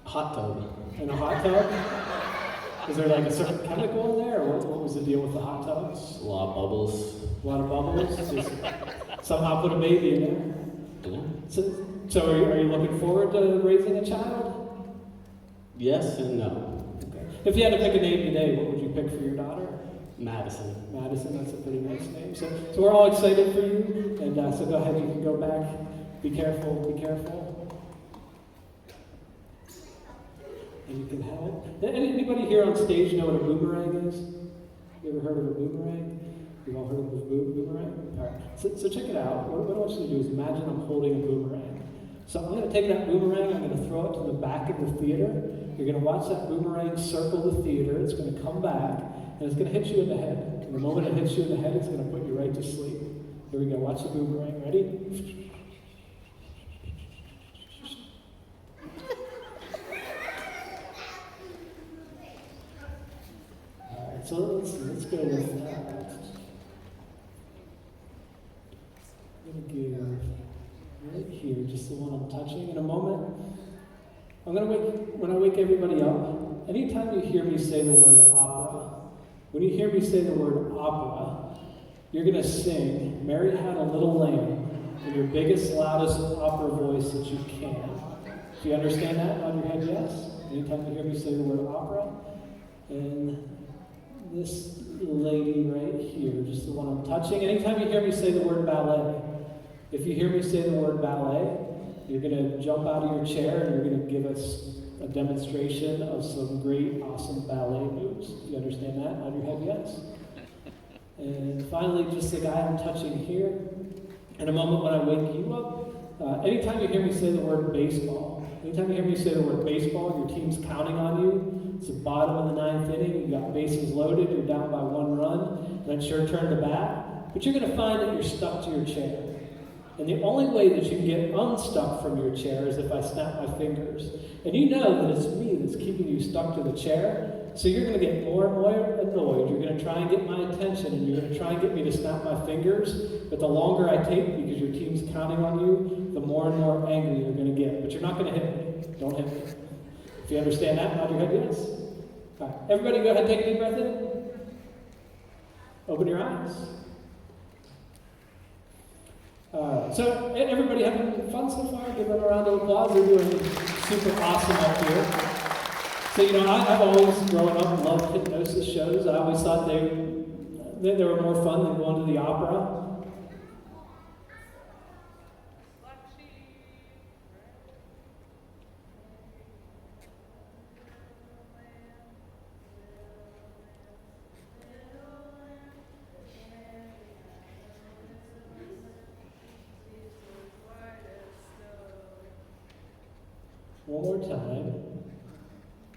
Hot tub. In a hot tub? Is there like a certain chemical in there, or what was the deal with the hot tubs? A lot of bubbles. A lot of bubbles? Just somehow put a baby in there? Yeah. So are you looking forward to raising a child? Yes and no. Okay. If you had to pick a name today, what would you pick for your daughter? Madison. Madison, that's a pretty nice name. So we're all excited for you, and so go ahead, you can go back. Be careful, be careful. And you can help. Anybody here on stage know what a boomerang is? You ever heard of a boomerang? You've all heard of a boomerang? All right, so check it out. What I want you to do is imagine I'm holding a boomerang. So I'm going to take that boomerang, I'm going to throw it to the back of the theater. You're going to watch that boomerang circle the theater. It's going to come back, and it's going to hit you in the head. And the moment it hits you in the head, it's going to put you right to sleep. Here we go. Watch the boomerang. Ready? All right, so let's go with that. I'm going to give right here, just the one I'm touching. In a moment, when I wake everybody up, anytime you hear me say the word opera, when you hear me say the word opera, you're going to sing Mary Had a Little Lamb in your biggest, loudest opera voice that you can. Do you understand that? Nod your head yes. Anytime you hear me say the word opera. And this lady right here, just the one I'm touching. Anytime you hear me say the word ballet, if you hear me say the word ballet, you're going to jump out of your chair and you're going to give us a demonstration of some great, awesome ballet moves. Do you understand that? Nod your head yes. And finally, just the guy I'm touching here. In a moment when I wake you up, anytime you hear me say the word baseball, anytime you hear me say the word baseball, your team's counting on you. It's the bottom of the ninth inning. You got bases loaded. You're down by 1 run. And it's your turn to bat. But you're going to find that you're stuck to your chair. And the only way that you can get unstuck from your chair is if I snap my fingers. And you know that it's me that's keeping you stuck to the chair. So you're going to get more and more annoyed. You're going to try and get my attention, and you're going to try and get me to snap my fingers. But the longer I take, because your team's counting on you, the more and more angry you're going to get. But you're not going to hit me. Don't hit me. If you understand that, nod your head yes. All right. Everybody go ahead and take a deep breath in. Open your eyes. So everybody having fun so far? Give them a round of applause. They're doing super awesome up here. So, I've always, growing up, loved hypnosis shows. I always thought they were more fun than going to the opera. One more time.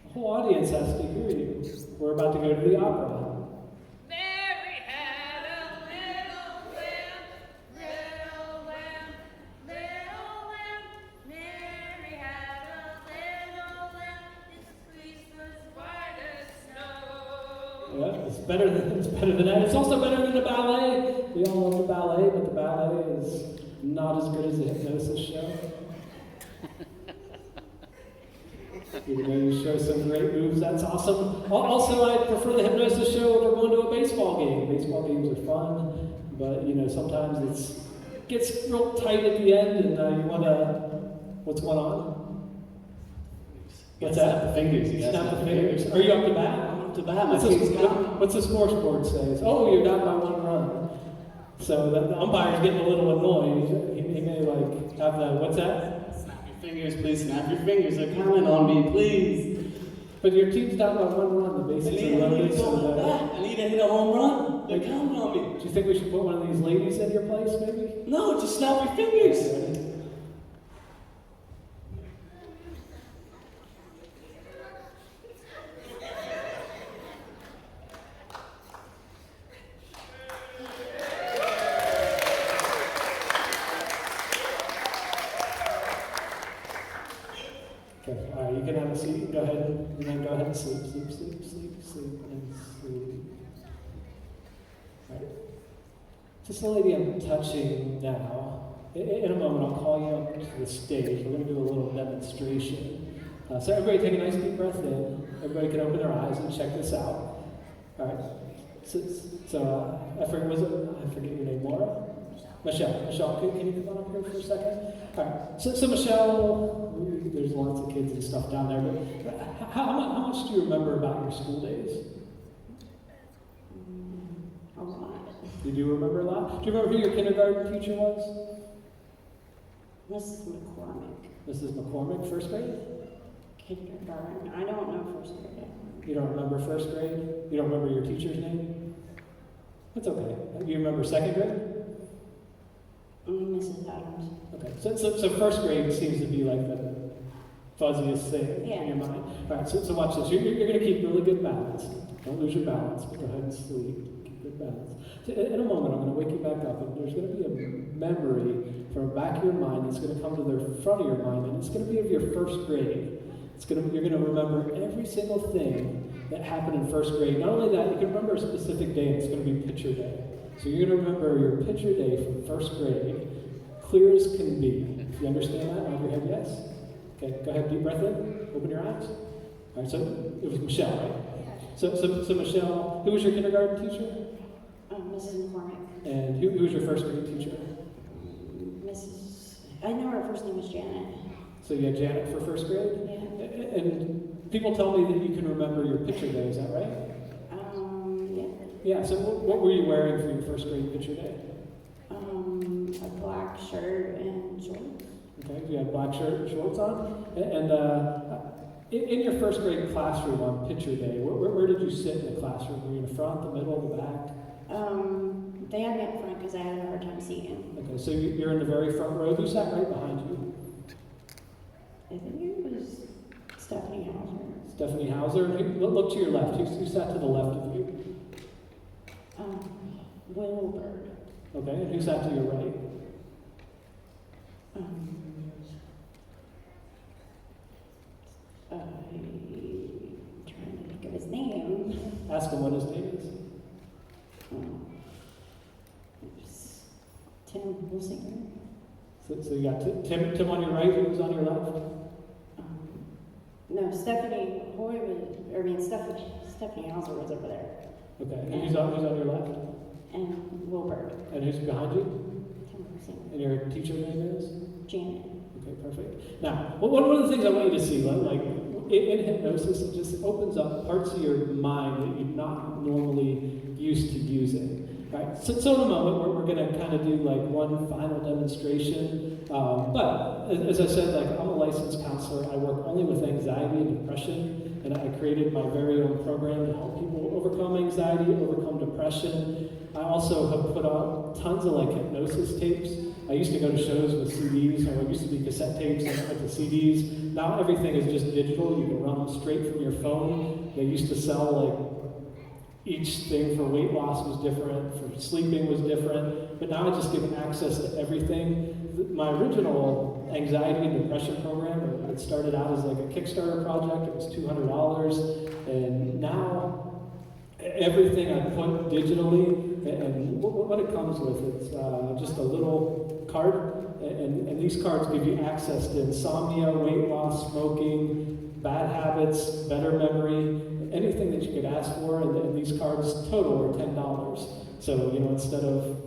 The whole audience has to hear you. We're about to go to the opera. Mary had a little lamb, little lamb, little lamb. Mary had a little lamb, its fleece was white as snow. Yeah, it's better than that. It's also better than the ballet. We all love the ballet, but the ballet is not as good as the hypnosis show. Even though you show some great moves, that's awesome. Also, I prefer the hypnosis show over going to a baseball game. Baseball games are fun, but sometimes it gets real tight at the end, and you want to. What's going on? What's that? Snap the fingers. You Snap the fingers. Are you up to bat? Up to bat. My team's counting. What's the scoreboard say? Oh, you're down by 1 run. So the umpire's getting a little annoyed. He may have the what's that? Fingers, please snap your fingers. They're counting on me, please. But your team's down by 1 run. The bases are loaded. I need to hit a home run. They're counting on me. Do you think we should put one of these ladies in your place, maybe? No, just snap your fingers. Okay, all right, you can have a seat. Go ahead, and then go ahead and sleep, and sleep. All right. Just the lady I'm touching now. In a moment, I'll call you up to the stage. We're going to do a little demonstration. So everybody take a nice deep breath in. Everybody can open their eyes and check this out. All right. So I forget your name, Laura? Michelle, can you come on up here for a second? All right. So Michelle, there's lots of kids and stuff down there, but how much do you remember about your school days? A lot. You do remember a lot? Do you remember who your kindergarten teacher was? Mrs. McCormick. Mrs. McCormick, first grade? Kindergarten. I don't know first grade. You don't remember first grade? You don't remember your teacher's name? That's okay. You remember second grade? Mrs. Adams. Okay, so first grade seems to be like the fuzziest thing in your mind. All right, so watch this. You're going to keep really good balance. Don't lose your balance. But go ahead and sleep. Keep good balance. So in a moment, I'm going to wake you back up, and there's going to be a memory from the back of your mind that's going to come to the front of your mind, and it's going to be of your first grade. You're going to remember every single thing that happened in first grade. Not only that, you can remember a specific day, and it's going to be picture day. So you're going to remember your picture day from first grade, clear as can be. You understand that? Nod your head yes? Okay, go ahead, deep breath in, open your eyes. All right, so it was Michelle, right? So Michelle, who was your kindergarten teacher? Mrs. McCormick. And who was your first grade teacher? I know her first name was Janet. So you had Janet for first grade? Yeah. And people tell me that you can remember your picture day, is that right? Yeah. Yeah, so what were you wearing for your first grade picture day? A black shirt and shorts. Okay, you had black shirt and shorts on. And in your first grade classroom on picture day, where did you sit in the classroom? Were you in the front, the middle, the back? They had me up front because I had a hard time seeing. Okay, so you're in the very front row. Who sat right behind you? I think it was Stephanie Hauser. Stephanie Hauser. Look to your left. Who sat to the left of you? Wilbur. Okay, and who sat to your right? I'm trying to think of his name. Ask him what his name is. It's Tim Wilsinger. So you got Tim on your right. Who was on your left? No, Stephanie Stephanie Hauser was over there. Okay, and who's on your left? And Wilbur. And who's behind you? Tim Wilsinger. And your teacher's name is? Janet. Okay, perfect. Now, one of the things I want you to see, like in hypnosis, it just opens up parts of your mind that you're not normally used to using. Right? So in a moment, we're going to kind of do like one final demonstration. But as I said, like I'm a licensed counselor. I work only with anxiety and depression, and I created my very own program to help people overcome anxiety, overcome depression. I also have put out tons of like hypnosis tapes. I used to go to shows with CDs, or it used to be cassette tapes and with the CDs. Now everything is just digital. You can run them straight from your phone. They used to sell like each thing for weight loss was different, for sleeping was different, but now I just give access to everything. My original anxiety and depression program, it started out as like a Kickstarter project. It was $200, and now everything I put digitally, and what it comes with, it's just a little card, and these cards give you access to insomnia, weight loss, smoking, bad habits, better memory, anything that you could ask for, and these cards total are $10. So, instead of,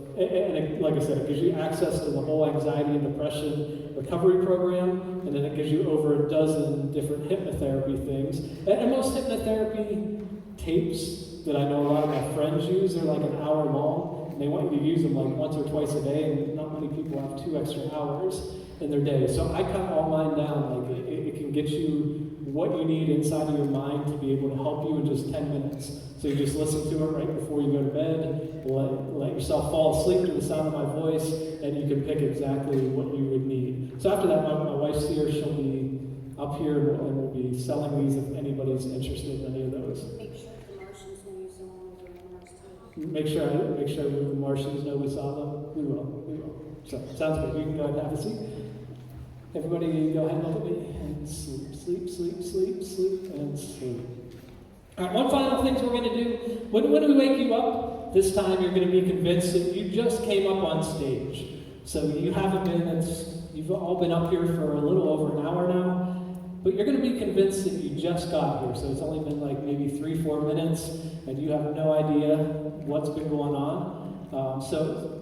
like I said, it gives you access to the whole anxiety and depression recovery program, and then it gives you over a dozen different hypnotherapy things. And most hypnotherapy tapes that I know a lot of my friends use, they're like an hour long, and they want you to use them like once or twice a day, and not many people have 2 extra hours in their day. So I cut all mine down. Like it can get you what you need inside of your mind to be able to help you in just 10 minutes. So you just listen to it right before you go to bed, let yourself fall asleep to the sound of my voice, and you can pick exactly what you would need. So after that, my wife's here. She'll be up here, and we'll be selling these if anybody's interested in any of those. Make sure the Martians know you saw one of the Mars too. Make sure the Martians know we saw them. We will. So sounds good. You can go ahead and have a seat. Everybody go ahead and look at me and sleep, and sleep. All right, one final thing we're going to do. When we wake you up, this time you're going to be convinced that you just came up on stage. So you haven't been, you've all been up here for a little over an hour now, but you're going to be convinced that you just got here. So it's only been like maybe 3-4 minutes, and you have no idea what's been going on. So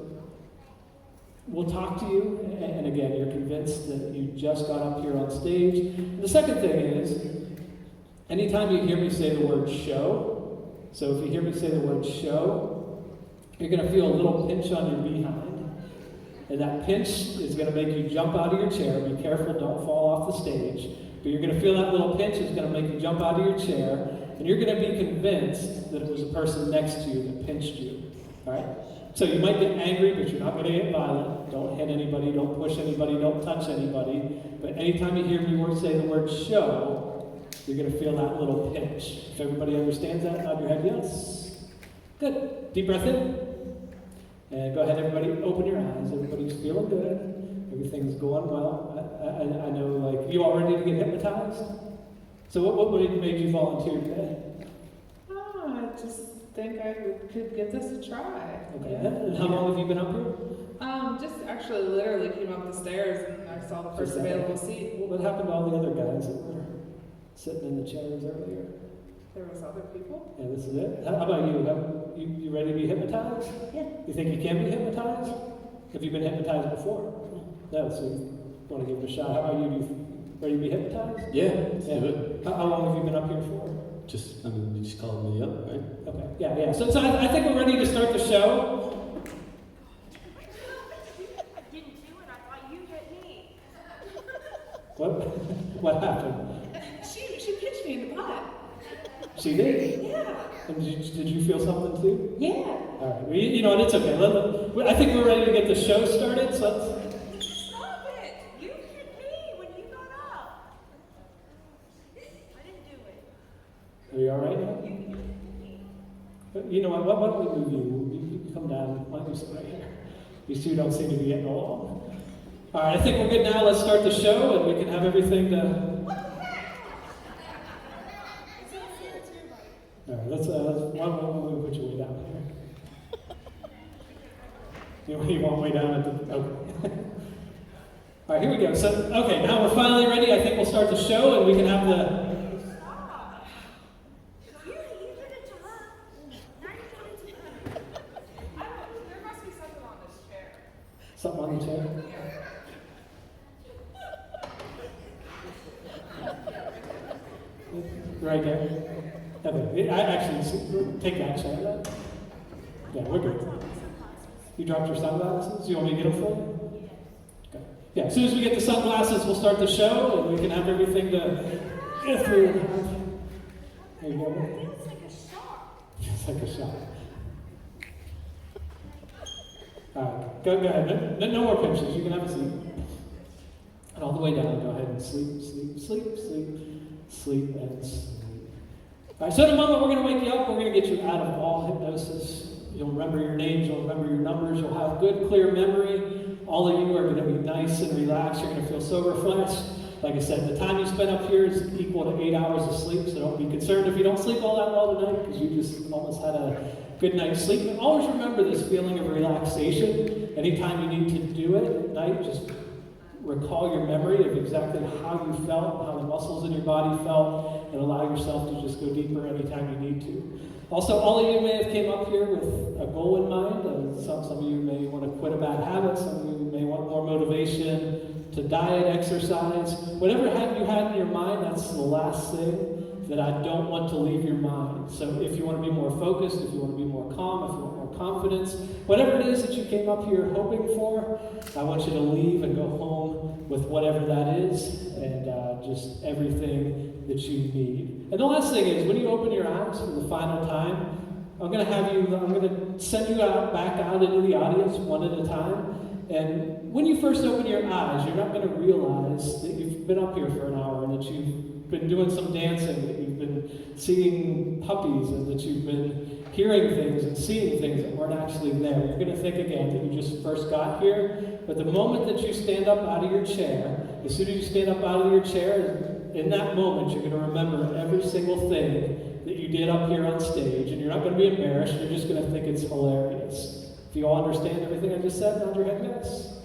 we'll talk to you, and again, you're convinced that you just got up here on stage. And the second thing is, anytime you hear me say the word show, so if you hear me say the word show, you're going to feel a little pinch on your behind. And that pinch is going to make you jump out of your chair. Be careful, don't fall off the stage. But you're going to feel that little pinch is going to make you jump out of your chair, and you're going to be convinced that it was a person next to you that pinched you. All right? So you might get angry, but you're not going to get violent. Don't hit anybody, don't push anybody, don't touch anybody. But anytime you hear me say the word show, you're going to feel that little pinch. If everybody understands that, nod your head yes. Good. Deep breath in. And go ahead, everybody, open your eyes. Everybody's feeling good. Everything's going well. I know, like, you all ready to get hypnotized? So what made you volunteer today? I just think I could give this a try. Okay. And how long have you been up here? Just actually literally came up the stairs and I saw the first available seat. What happened to all the other guys that were sitting in the chairs earlier? There was other people. Yeah, this is it. How about you? You ready to be hypnotized? Yeah. You think you can be hypnotized? Have you been hypnotized before? No, so you want to give it a shot. How about you? Ready to be hypnotized? Yeah, let's do it. How long have you been up here for? You just called me up, right? Okay, yeah. So I think we're ready to start the show. I didn't do it. I thought you hit me. What happened? She pitched me in the pot. She did? Yeah. And did you feel something too? Yeah. All right. Well, you know what? It's okay. I think we're ready to get the show started. So let's. Stop it! You hit me when you got up. I didn't do it. Are you all right now? You know what? Why don't we move you? You come down. Why don't you sit right here? These two don't seem to be getting along. All right. I think we're good now. Let's start the show, and we can have everything to. All right, let's why don't we put you way down here? You want way down at the, okay. All right, here we go. So, okay, now we're finally ready. I think we'll start the show and we can have the, Stop. You did it to her. Now you're doing it to me. There must be something on this chair. something on the chair. Right there. Okay, I actually, take that shot of that. Yeah, we're good. You dropped your sunglasses? You want me to get them for you? Okay. Yeah, as soon as we get the sunglasses, we'll start the show, and we can have everything to get through. There you go. Feels like a shock. It's like a shot. All right, go ahead. No more pictures. You can have a seat. And all the way down, go ahead and sleep, and sleep. All right, so in a moment, we're going to wake you up. We're going to get you out of all hypnosis. You'll remember your names. You'll remember your numbers. You'll have good, clear memory. All of you are going to be nice and relaxed. You're going to feel so refreshed. Like I said, the time you spend up here is equal to 8 hours of sleep, so don't be concerned if you don't sleep all that well tonight, because you just almost had a good night's sleep. And always remember this feeling of relaxation. Anytime you need to do it at night, just recall your memory of exactly how you felt, how the muscles in your body felt, and allow yourself to just go deeper anytime you need to. Also, all of you may have came up here with a goal in mind, and some of you may want to quit a bad habit, some of you may want more motivation to diet, exercise. Whatever you had in your mind, that's the last thing that I don't want to leave your mind. So if you want to be more focused, if you want to be more calm, if you want more confidence, whatever it is that you came up here hoping for, I want you to leave and go home with whatever that is, and just everything that you need. And the last thing is, when you open your eyes for the final time, I'm going to send you back out into the audience one at a time. And when you first open your eyes, you're not going to realize that you've been up here for an hour and that you've been doing some dancing, that you've been seeing puppies, and that you've been hearing things and seeing things that weren't actually there. You're going to think again that you just first got here, but the moment that you stand up out of your chair, as soon as you stand up out of your chair, in that moment you're going to remember every single thing that you did up here on stage, and you're not going to be embarrassed, you're just going to think it's hilarious. If you all understand everything I just said, nod your head yes.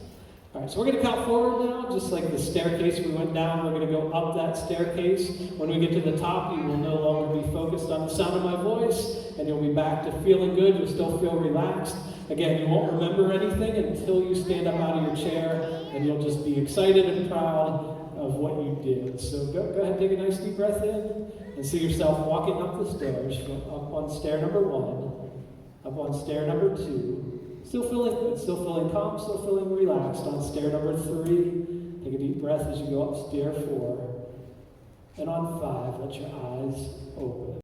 All right, so we're going to count forward now, just like the staircase we went down. We're going to go up that staircase. When we get to the top, you will no longer be focused on the sound of my voice, and you'll be back to feeling good. You'll still feel relaxed. Again, you won't remember anything until you stand up out of your chair, and you'll just be excited and proud of what you did. So go ahead and take a nice deep breath in, and see yourself walking up the stairs, up on stair number 1, up on stair number 2, still feeling good, still feeling calm, still feeling relaxed on stair number 3. Take a deep breath as you go up stair 4. And on 5, let your eyes open.